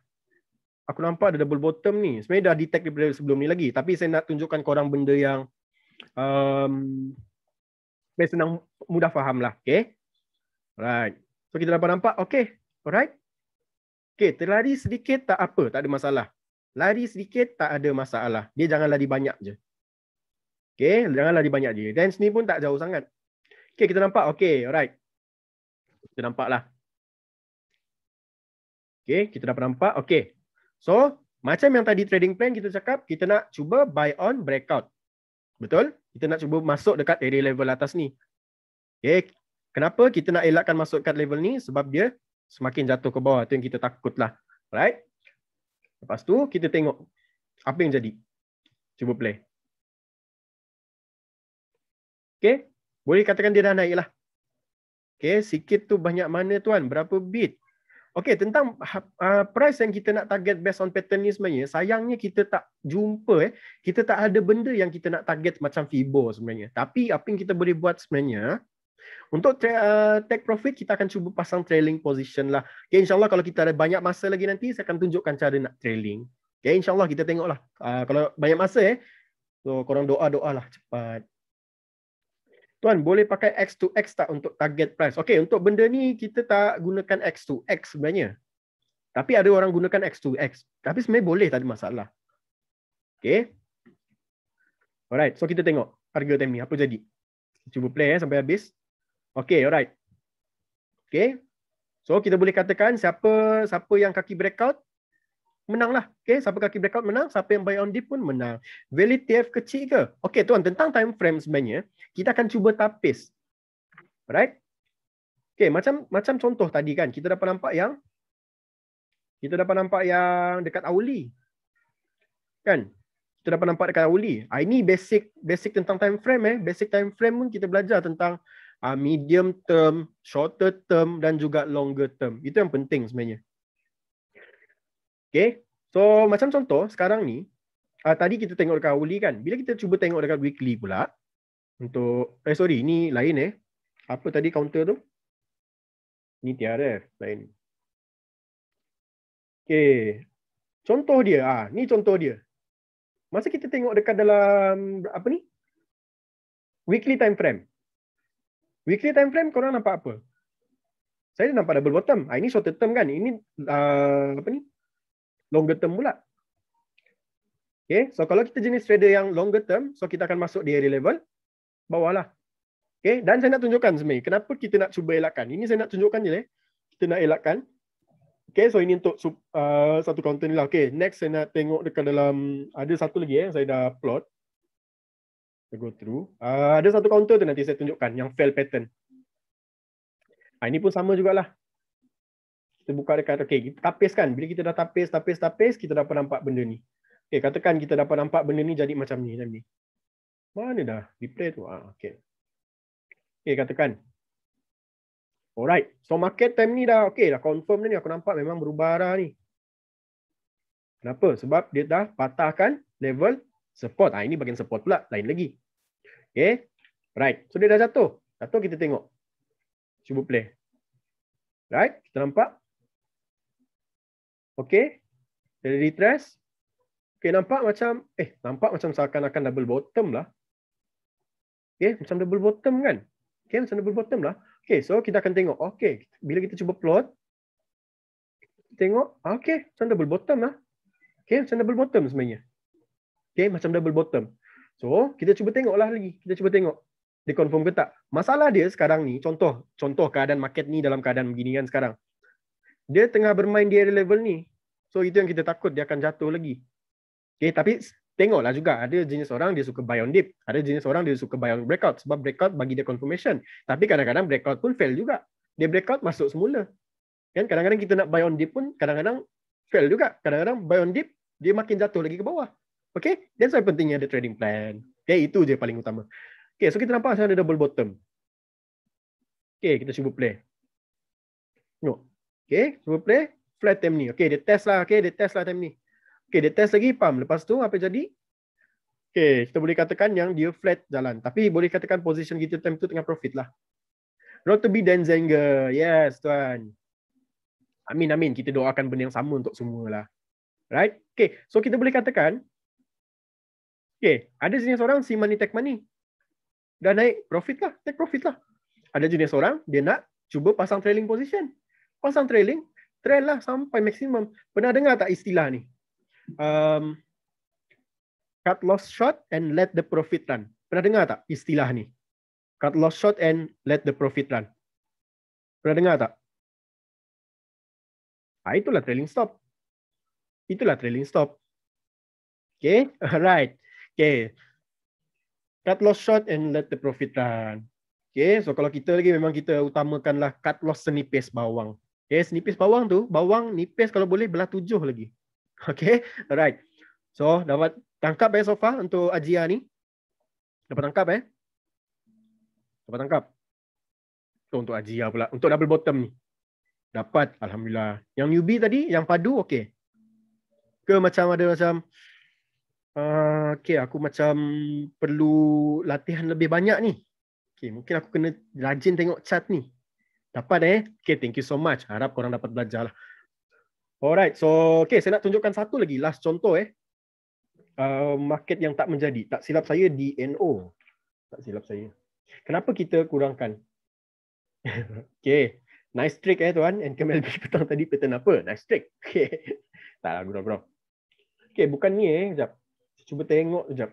Aku nampak ada double bottom ni. Sebenarnya dah detect daripada sebelum ni lagi. Tapi saya nak tunjukkan korang benda yang senang, mudah faham lah. Okay. Alright. So kita dapat nampak. Okay. Alright. Okay. Terlari sedikit tak apa. Tak ada masalah. Lari sedikit tak ada masalah. Dia jangan lari banyak je. Okay. Jangan lari banyak je. Range ni pun tak jauh sangat. Okay. Kita nampak. Okay. Alright. Kita nampak lah. Okay. Kita dapat nampak. Okay. So, macam yang tadi trading plan kita cakap, kita nak cuba buy on breakout. Betul? Kita nak cuba masuk dekat area level atas ni. Okay. Kenapa kita nak elakkan masuk dekat level ni? Sebab dia semakin jatuh ke bawah. Itu yang kita takut lah. Right? Lepas tu, kita tengok apa yang jadi. Cuba play. Okay. Boleh katakan dia dah naik lah. Okay. Sikit tu banyak mana tuan? Berapa bit? Okey, tentang price yang kita nak target based on pattern ni sebenarnya, sayangnya kita tak jumpa, kita tak ada benda yang kita nak target macam Fibo sebenarnya. Tapi apa yang kita boleh buat sebenarnya, untuk take profit, kita akan cuba pasang trailing position lah. Okay, insyaAllah kalau kita ada banyak masa lagi nanti, saya akan tunjukkan cara nak trailing. Okay, insyaAllah kita tengoklah. Kalau banyak masa, so korang doa-doa lah cepat. Tuan, boleh pakai X to X tak untuk target price? Okey, untuk benda ni kita tak gunakan X to X sebenarnya. Tapi ada orang gunakan X to X. Tapi sebenarnya boleh, tak ada masalah. Okey. Alright, so kita tengok harga time ni apa jadi. Cuba play sampai habis. Okey, alright. Okey. So kita boleh katakan siapa yang kaki breakout menanglah. Okey, siapa kaki breakout menang, siapa yang buy on dip pun menang. Value TF kecil ke? Okey tuan, tentang time frame sebenarnya, kita akan cuba tapis. Alright? Okey, macam contoh tadi kan, kita dapat nampak yang dekat hourly. Kan? Kita dapat nampak dekat hourly. Ini basic tentang time frame Basic time frame pun kita belajar tentang medium term, shorter term dan juga longer term. Itu yang penting sebenarnya. Okay, so macam contoh sekarang ni, tadi kita tengok dekat hourly kan. Bila kita cuba tengok dekat weekly pula, untuk, ini lain apa tadi counter tu? Ni tiada, lain. Okay, contoh dia, ni contoh dia. Masa kita tengok dekat dalam, apa ni? Weekly time frame. Weekly time frame korang nampak apa? Saya nampak double bottom. Ini shorter term kan? Ini, apa ni? Longer term pula. Okay, so kalau kita jenis trader yang longer term, so kita akan masuk di area level bawah lah. Okay, dan saya nak tunjukkan sebenarnya kenapa kita nak cuba elakkan. Ini saya nak tunjukkan je. Kita nak elakkan. Okay, so ini untuk satu counter ni lah. Okay, next saya nak tengok dekat dalam, ada satu lagi yang saya dah plot. Saya go through. Ada satu counter tu nanti saya tunjukkan yang fail pattern. Ini pun sama jugalah. Kita buka dekat, okay, kita tapis kan. Bila kita dah tapis, kita dapat nampak benda ni. Okay, katakan kita dapat nampak benda ni jadi macam ni. Mana dah? Replay tu. Okay. Okay, katakan. Alright. So, market time ni dah, okay, dah confirm ni. Aku nampak memang berubah arah ni. Kenapa? Sebab dia dah patahkan level support. Ini bagian support pula. Lain lagi. Okay. Right. So, dia dah jatuh. Jatuh kita tengok. Cuba play. Right. Kita nampak. Okay. Dia retrace. Okay, nampak macam seakan-akan double bottom lah. Okay, macam double bottom kan? Okay, macam double bottom lah. Okay, so kita akan tengok. Okay, bila kita cuba plot, tengok, okay, macam double bottom lah. Okay, macam double bottom sebenarnya. Okay, macam double bottom. So, kita cuba tengoklah lagi. Kita cuba tengok. Dia confirm ke tak? Masalah dia sekarang ni, contoh keadaan market ni dalam keadaan begini kan sekarang. Dia tengah bermain di area level ni. So, itu yang kita takut dia akan jatuh lagi. Okay, tapi tengoklah juga. Ada jenis orang dia suka buy on dip. Ada jenis orang dia suka buy on breakout. Sebab breakout bagi dia confirmation. Tapi kadang-kadang breakout pun fail juga. Dia breakout masuk semula. Kan kadang-kadang kita nak buy on dip pun kadang-kadang fail juga. Kadang-kadang buy on dip dia makin jatuh lagi ke bawah. Okay, that's why pentingnya ada trading plan. Okay, itu je paling utama. Okay, so kita nampak macam ada double bottom. Okay, kita cuba play. No. Okay, cuba play. Flat time ni. Okay, dia test lah. Okay, dia test lah time ni. Okay, dia test lagi, pump. Lepas tu apa jadi? Okay, kita boleh katakan yang dia flat jalan. Tapi boleh katakan position kita time tu tengah profit lah. Rotobi dan Zenger. Yes, tuan. Amin, amin. Kita doakan benda yang sama untuk semua lah. Right? Okay, so kita boleh katakan, okay, ada jenis orang si money take money. Dah naik, profit lah. Take profit lah. Ada jenis orang, dia nak cuba pasang trailing position. Pasang trailing, trail lah sampai maksimum. Pernah dengar tak istilah ni? Cut loss short and let the profit run. Pernah dengar tak istilah ni? Cut loss short and let the profit run. Pernah dengar tak? Itulah trailing stop. Itulah trailing stop. Okay, alright. Okay. Cut loss short and let the profit run. Okay, so kalau kita lagi memang kita utamakanlah cut loss senipis bawang. Okay, senipis bawang tu, bawang nipis kalau boleh belah 7 lagi. Okay, alright. So, dapat tangkap so far untuk Ajia ni. Dapat tangkap Dapat tangkap. So, untuk Ajia pula. Untuk double bottom ni. Dapat, alhamdulillah. Yang newbie tadi, yang padu, okay. Ke macam ada macam, okay, aku macam perlu latihan lebih banyak ni. Okay, mungkin aku kena rajin tengok chart ni. Dapat Okay, thank you so much. Harap korang dapat belajar lah. Alright, so okay, saya nak tunjukkan satu lagi. Last contoh market yang tak menjadi. Tak silap saya DNO. Tak silap saya. Kenapa kita kurangkan? Okay, nice trick tuan. NKMLB petang tadi pattern apa? Nice trick. Okay. Tak lah, gurau-gurau. Okay, bukan ni sekejap. Cuba tengok sekejap.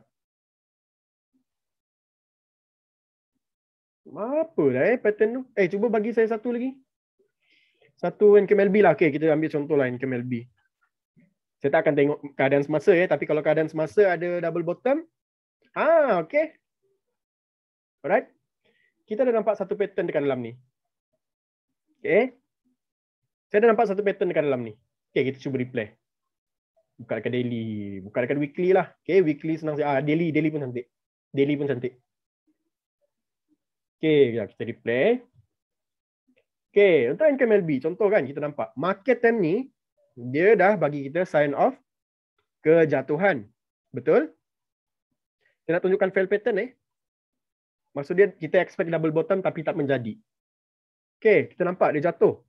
Apa dah pattern tu? Cuba bagi saya satu lagi. Satu NKMLB lah. Okay, kita ambil contoh lah NKMLB. Saya tak akan tengok keadaan semasa tapi kalau keadaan semasa ada double bottom. Okay. Alright. Kita dah nampak satu pattern dekat dalam ni. Okay. Saya dah nampak satu pattern dekat dalam ni. Okay, kita cuba replay. Buka dekat daily. Buka dekat weekly lah. Okay, weekly senang saja. Daily pun cantik. Daily pun cantik. Okay, kita replay. Okay, untuk NKMLB, contoh kan kita nampak. Market time ni, dia dah bagi kita sign off kejatuhan. Betul? Saya nak tunjukkan fail pattern Maksud dia, kita expect double bottom tapi tak menjadi. Okay, kita nampak dia jatuh.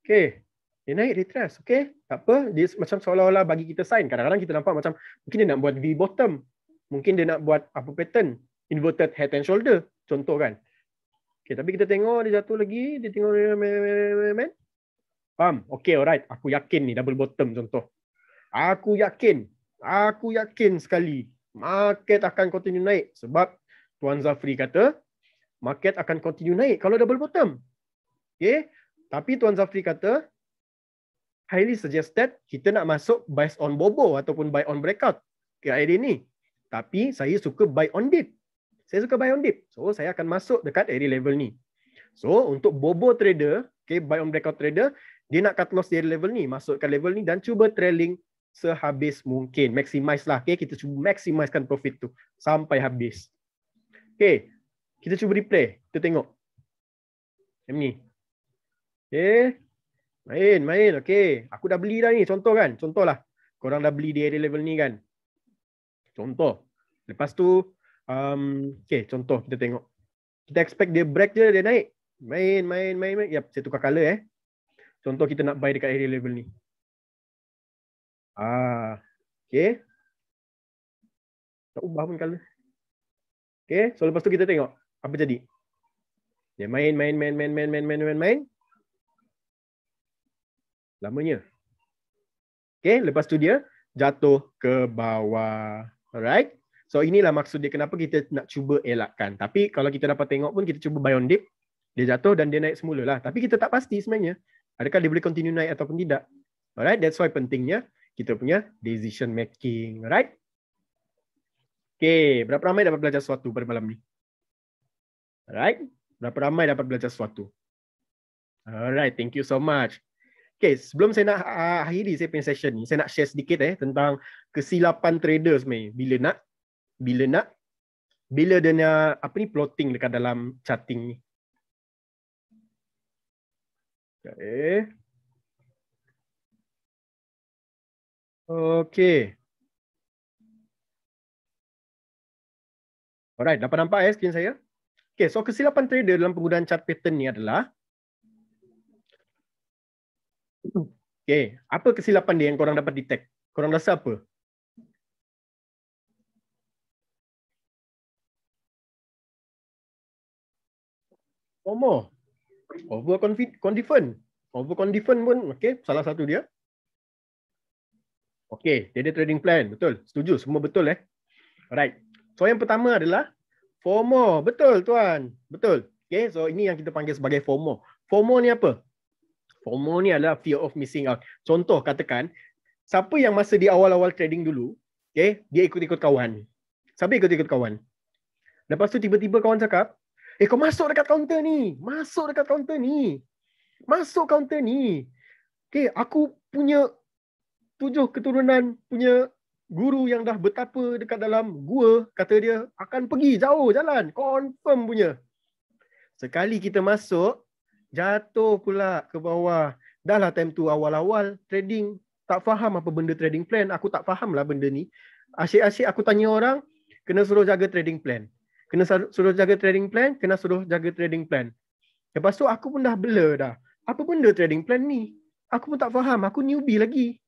Okay, dia naik retrace. Okay, tak apa. Dia macam seolah-olah bagi kita sign. Kadang-kadang kita nampak macam, mungkin dia nak buat V bottom. Mungkin dia nak buat apa pattern. Inverted head and shoulder. Contoh kan. Okay, tapi kita tengok dia jatuh lagi. Dia tengok faham? Okay, alright. Aku yakin ni double bottom contoh. Aku yakin sekali market akan continue naik. Sebab Tuan Zafri kata, market akan continue naik kalau double bottom. Okay. Tapi Tuan Zafri kata, highly suggested kita nak masuk buy on bobo ataupun buy on breakout ke area ni. Tapi saya suka buy on dip. So, saya akan masuk dekat area level ni. So, untuk bobo trader, okay, buy on breakout trader, dia nak cut loss di area level ni. Masuk ke level ni dan cuba trailing sehabis mungkin. Maximize lah. Okay, kita cuba maximizekan profit tu sampai habis. Okay, kita cuba replay. Kita tengok. Yang ni. Okay. Main. Okay. Aku dah beli dah ni. Contoh kan. Contoh lah. Korang dah beli di area level ni kan. Contoh. Lepas tu, okay, contoh kita tengok. Kita expect dia break je, dia naik. Main. Yap, saya tukar color Contoh kita nak buy dekat area level ni. Okay. Tak ubah pun color. Okay, so lepas tu kita tengok apa jadi. Dia main. Lamanya. Okay, lepas tu dia jatuh ke bawah. Alright. So inilah maksud dia kenapa kita nak cuba elakkan. Tapi kalau kita dapat tengok pun kita cuba buy on dip, dia jatuh dan dia naik semula lah. Tapi kita tak pasti sebenarnya. Adakah dia boleh continue naik ataupun tidak. Alright, that's why pentingnya kita punya decision making. Alright. Okay, berapa ramai dapat belajar sesuatu pada malam ni? Alright, berapa ramai dapat belajar sesuatu? Alright, thank you so much. Okay, sebelum saya nak akhiri saya punya session ni, saya nak share sedikit tentang kesilapan traders ni. Bila dia nak apa ni plotting dekat dalam charting ni. Okay. Okay. Alright, dapat nampak skrin saya? Okay, so kesilapan trader dalam penggunaan chart pattern ni adalah okay, apa kesilapan dia yang korang dapat detect? Korang rasa apa? FOMO. Overconfident. Overconfident pun, okay, salah satu dia. Okay, dia ada trading plan. Betul. Setuju. Semua betul Alright. So yang pertama adalah FOMO. Betul tuan. Betul. Okay, so ini yang kita panggil sebagai FOMO. FOMO ni apa? FOMO ni adalah fear of missing out. Contoh katakan, siapa yang masa di awal-awal trading dulu, okay, dia ikut-ikut kawan. Siapa ikut-ikut kawan? Lepas tu tiba-tiba kawan cakap, kau masuk dekat kaunter ni. Masuk dekat kaunter ni. Masuk kaunter ni. Okay, aku punya 7 keturunan punya guru yang dah betapa dekat dalam gua, kata dia akan pergi jauh jalan, confirm punya. Sekali kita masuk, jatuh pula ke bawah. Dah lah time tu awal-awal trading, tak faham apa benda trading plan, aku tak faham lah benda ni. Asyik-asyik aku tanya orang, kena suruh jaga trading plan. Kena suruh jaga trading plan, kena suruh jaga trading plan. Lepas tu aku pun dah blur dah. Apa benda trading plan ni? Aku pun tak faham, aku newbie lagi.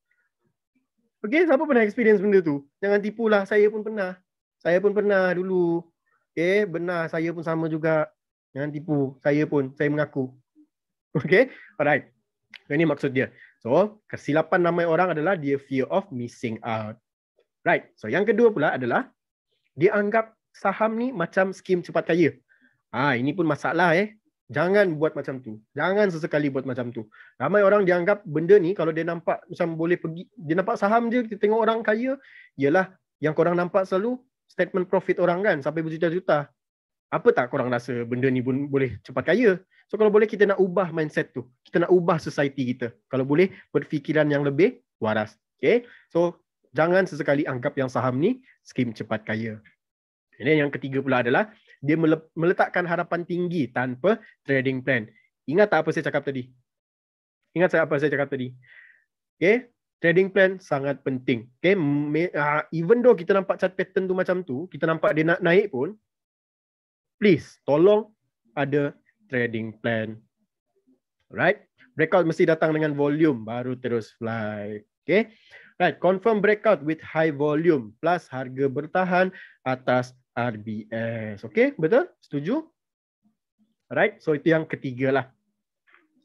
Okay, siapa pernah experience benda tu? Jangan tipulah, saya pun pernah. Saya pun pernah dulu. Okay, benar, saya pun sama juga. Jangan tipu, saya mengaku. Okay, alright. Ini maksud dia. So, kesilapan ramai orang adalah dia fear of missing out. Right, so yang kedua pula adalah dia anggap saham ni macam skim cepat kaya. Ini pun masalah Jangan buat macam tu. Jangan sesekali buat macam tu. Ramai orang dianggap benda ni kalau dia nampak macam boleh pergi, dia nampak saham je, kita tengok orang kaya, ialah yang korang nampak selalu statement profit orang kan, sampai berjuta-juta. Apa tak korang rasa benda ni pun boleh cepat kaya? So kalau boleh kita nak ubah mindset tu. Kita nak ubah society kita. Kalau boleh berfikiran yang lebih waras. Okay? So jangan sesekali anggap yang saham ni skim cepat kaya. Dan yang ketiga pula adalah dia meletakkan harapan tinggi tanpa trading plan. Ingat tak apa saya cakap tadi? Ingat tak apa saya cakap tadi? Okay? Trading plan sangat penting. Okay? Even though kita nampak chart pattern tu macam tu, kita nampak dia nak naik pun, please, tolong ada trading plan. Alright? Breakout mesti datang dengan volume, baru terus fly. Okay? Right, confirm breakout with high volume plus harga bertahan atas RBS. Okay, betul? Setuju? Alright, so itu yang ketiga lah.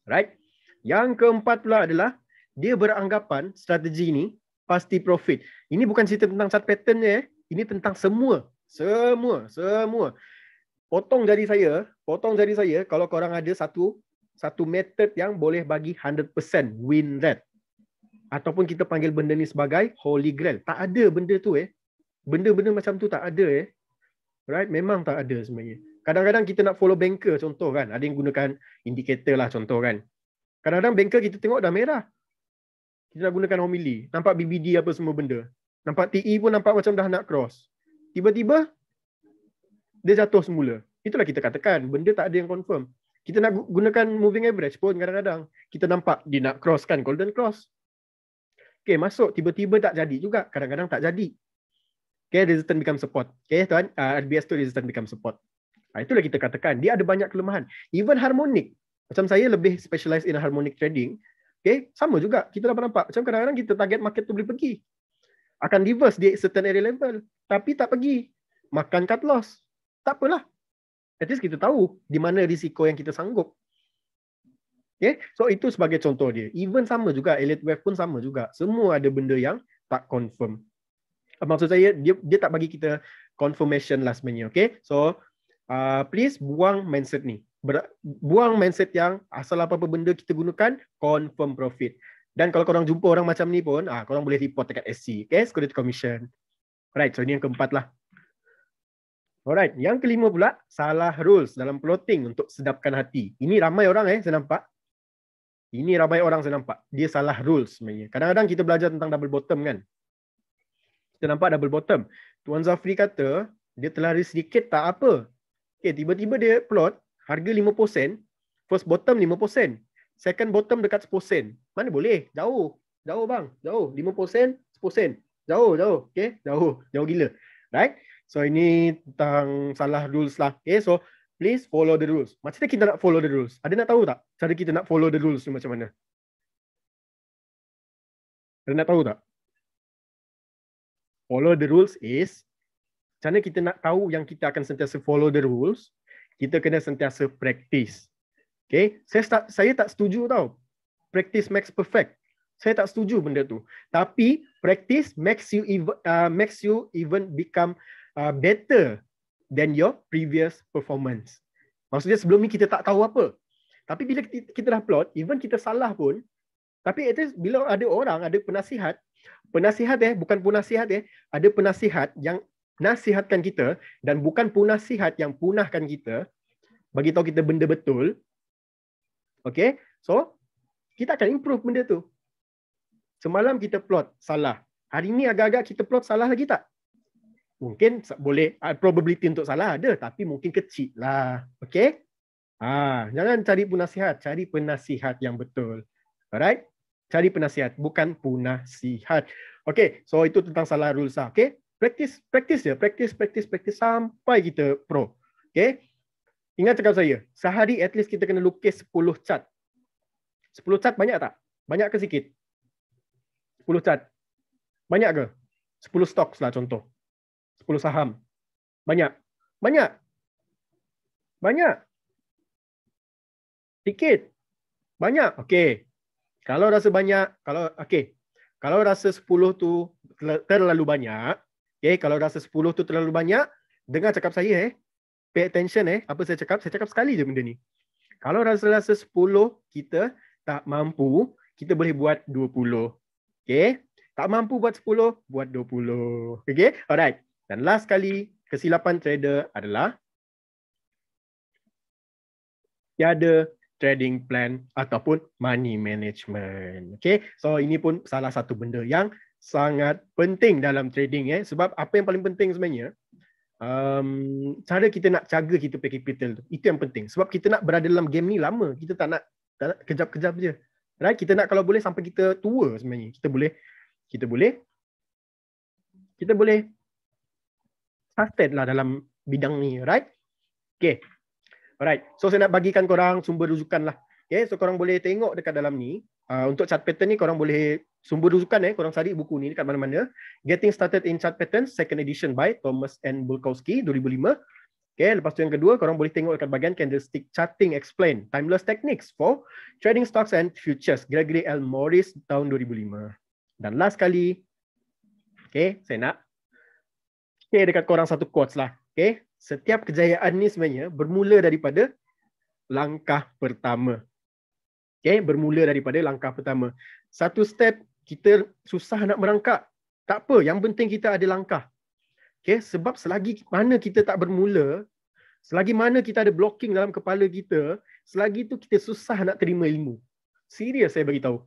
Alright. Yang keempat pula adalah dia beranggapan strategi ni pasti profit. Ini bukan cerita tentang chart pattern je. Ini tentang semua. Semua. Potong jari saya kalau korang ada satu method yang boleh bagi 100% win rate. Ataupun kita panggil benda ni sebagai holy grail. Tak ada benda tu Benda-benda macam tu tak ada Right? Memang tak ada sebenarnya. Kadang-kadang kita nak follow banker contoh kan. Ada yang gunakan indikator lah contoh kan. Kadang-kadang banker kita tengok dah merah. Kita nak gunakan homily. Nampak BBD apa semua benda. Nampak TE pun nampak macam dah nak cross. Tiba-tiba dia jatuh semula. Itulah kita katakan. Benda tak ada yang confirm. Kita nak gunakan moving average pun kadang-kadang. Kita nampak dia nak cross kan. Golden cross. Okay, masuk. Tiba-tiba tak jadi juga. Kadang-kadang tak jadi. Okay, resistance become support. Okay, tuan. RBS tu resistance become support. Itulah kita katakan. Dia ada banyak kelemahan. Even harmonic. Macam saya lebih specialized in harmonic trading. Okay, sama juga. Kita dapat nampak. Macam kadang-kadang kita target market tu boleh pergi. Akan reverse di certain area level. Tapi tak pergi. Makan cut loss. Tak apalah. At least kita tahu di mana risiko yang kita sanggup. Okay, so itu sebagai contoh dia. Even sama juga, Elite Wave pun sama juga. Semua ada benda yang tak confirm. Maksud saya, dia tak bagi kita confirmation lah sebenarnya. Okay, so please buang mindset ni. Buang mindset yang asal apa-apa benda kita gunakan, confirm profit. Dan kalau korang jumpa orang macam ni pun, korang boleh report dekat SC. Okay, Security Commission. Alright, so ini yang keempat lah. Alright, yang kelima pula, salah rules dalam plotting untuk sedapkan hati. Ini ramai orang saya nampak. Ini ramai orang saya nampak. Dia salah rules sebenarnya. Kadang-kadang kita belajar tentang double bottom kan. Kita nampak double bottom. Tuan Zafri kata, dia terlari sedikit tak apa. Okay, tiba-tiba dia plot harga 5%, first bottom 5%, second bottom dekat 10%. Mana boleh? Jauh. Jauh bang. Jauh. 5%, 10%. Jauh, jauh. Okay, jauh. Jauh gila. Right? So ini tentang salah rules lah. Okay, so please follow the rules. Macam mana kita nak follow the rules? Ada nak tahu tak cara kita nak follow the rules ni macam mana? Ada nak tahu tak? Follow the rules is, macam mana kita nak tahu yang kita akan sentiasa follow the rules? Kita kena sentiasa practice. Okay? Saya tak setuju tau. Practice makes perfect. Saya tak setuju benda tu. Tapi practice makes you even become better than your previous performance. Maksudnya sebelum ni kita tak tahu apa. Tapi bila kita dah plot, even kita salah pun, tapi at least bila ada orang, ada penasihat bukan penasihat ada penasihat yang nasihatkan kita dan bukan penasihat yang punahkan kita, bagi tahu kita benda betul. Okay, so kita akan improve benda tu. Semalam kita plot salah. Hari ni agak-agak kita plot salah lagi tak? Mungkin boleh, probability untuk salah ada, tapi mungkin kecil lah. Okay? Jangan cari penasihat, cari penasihat yang betul. Alright? Cari penasihat, bukan punasihat. Okay, so itu tentang salah rules lah. Okay? Practice je, practice sampai kita pro. Okay? Ingat cakap saya, sehari at least kita kena lukis 10 chart. 10 chart banyak tak? Banyak ke sikit? 10 chart. Banyak ke? 10 stocks lah contoh. 10 saham. Banyak. Banyak. Banyak. Sikit. Banyak. Okey. Kalau rasa banyak, kalau rasa 10 tu terlalu banyak, kalau rasa 10 tu terlalu banyak, dengar cakap saya pay attention apa saya cakap sekali je benda ni. Kalau rasa 10 kita tak mampu, kita boleh buat 20. Okey? Tak mampu buat 10, buat 20. Okey? Alright. Dan last kali, kesilapan trader adalah tiada trading plan ataupun money management. Okay, so ini pun salah satu benda yang sangat penting dalam trading sebab apa yang paling penting sebenarnya, cara kita nak jaga kita pay capital tu, itu yang penting. Sebab kita nak berada dalam game ni lama, kita tak nak kejap-kejap je. Right? Kita nak kalau boleh sampai kita tua sebenarnya. Kita boleh sustain lah dalam bidang ni, right? Okay. Alright, so saya nak bagikan korang sumber rujukan lah. Okay, so korang boleh tengok dekat dalam ni. Untuk chart pattern ni korang boleh sumber rujukan korang cari buku ni dekat mana-mana. Getting Started in Chart Patterns, second edition by Thomas N. Bulkowski, 2005. Okay, lepas tu yang kedua, korang boleh tengok dekat bahagian Candlestick Charting Explained, Timeless Techniques for Trading Stocks and Futures, Gregory L. Morris, tahun 2005. Dan last kali, okay, saya nak dekat korang satu quotes lah. Okay, setiap kejayaan ni sebenarnya bermula daripada langkah pertama. Okay, bermula daripada langkah pertama. Satu step kita susah nak merangkak. Tak apa, yang penting kita ada langkah. Okay, sebab selagi mana kita tak bermula, selagi mana kita ada blocking dalam kepala kita, selagi tu kita susah nak terima ilmu. Serius saya beritahu.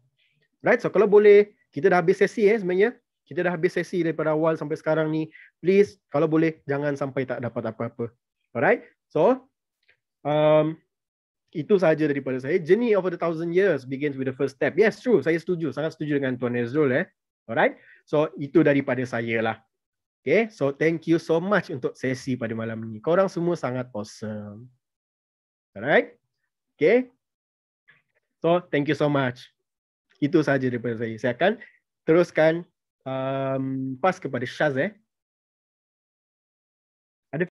Right, so kalau boleh, kita dah habis sesi sebenarnya. Kita dah habis sesi daripada awal sampai sekarang ni. Please, kalau boleh, jangan sampai tak dapat apa-apa. Alright? So, itu sahaja daripada saya. Journey over the 1,000 years begins with the first step. Yes, true. Saya setuju. Sangat setuju dengan Tuan Ezrul. Alright? So, itu daripada saya lah. Okay? So, thank you so much untuk sesi pada malam ni. Korang semua sangat awesome. Alright? Okay? So, thank you so much. Itu sahaja daripada saya. Saya akan teruskan pas kepada Syaz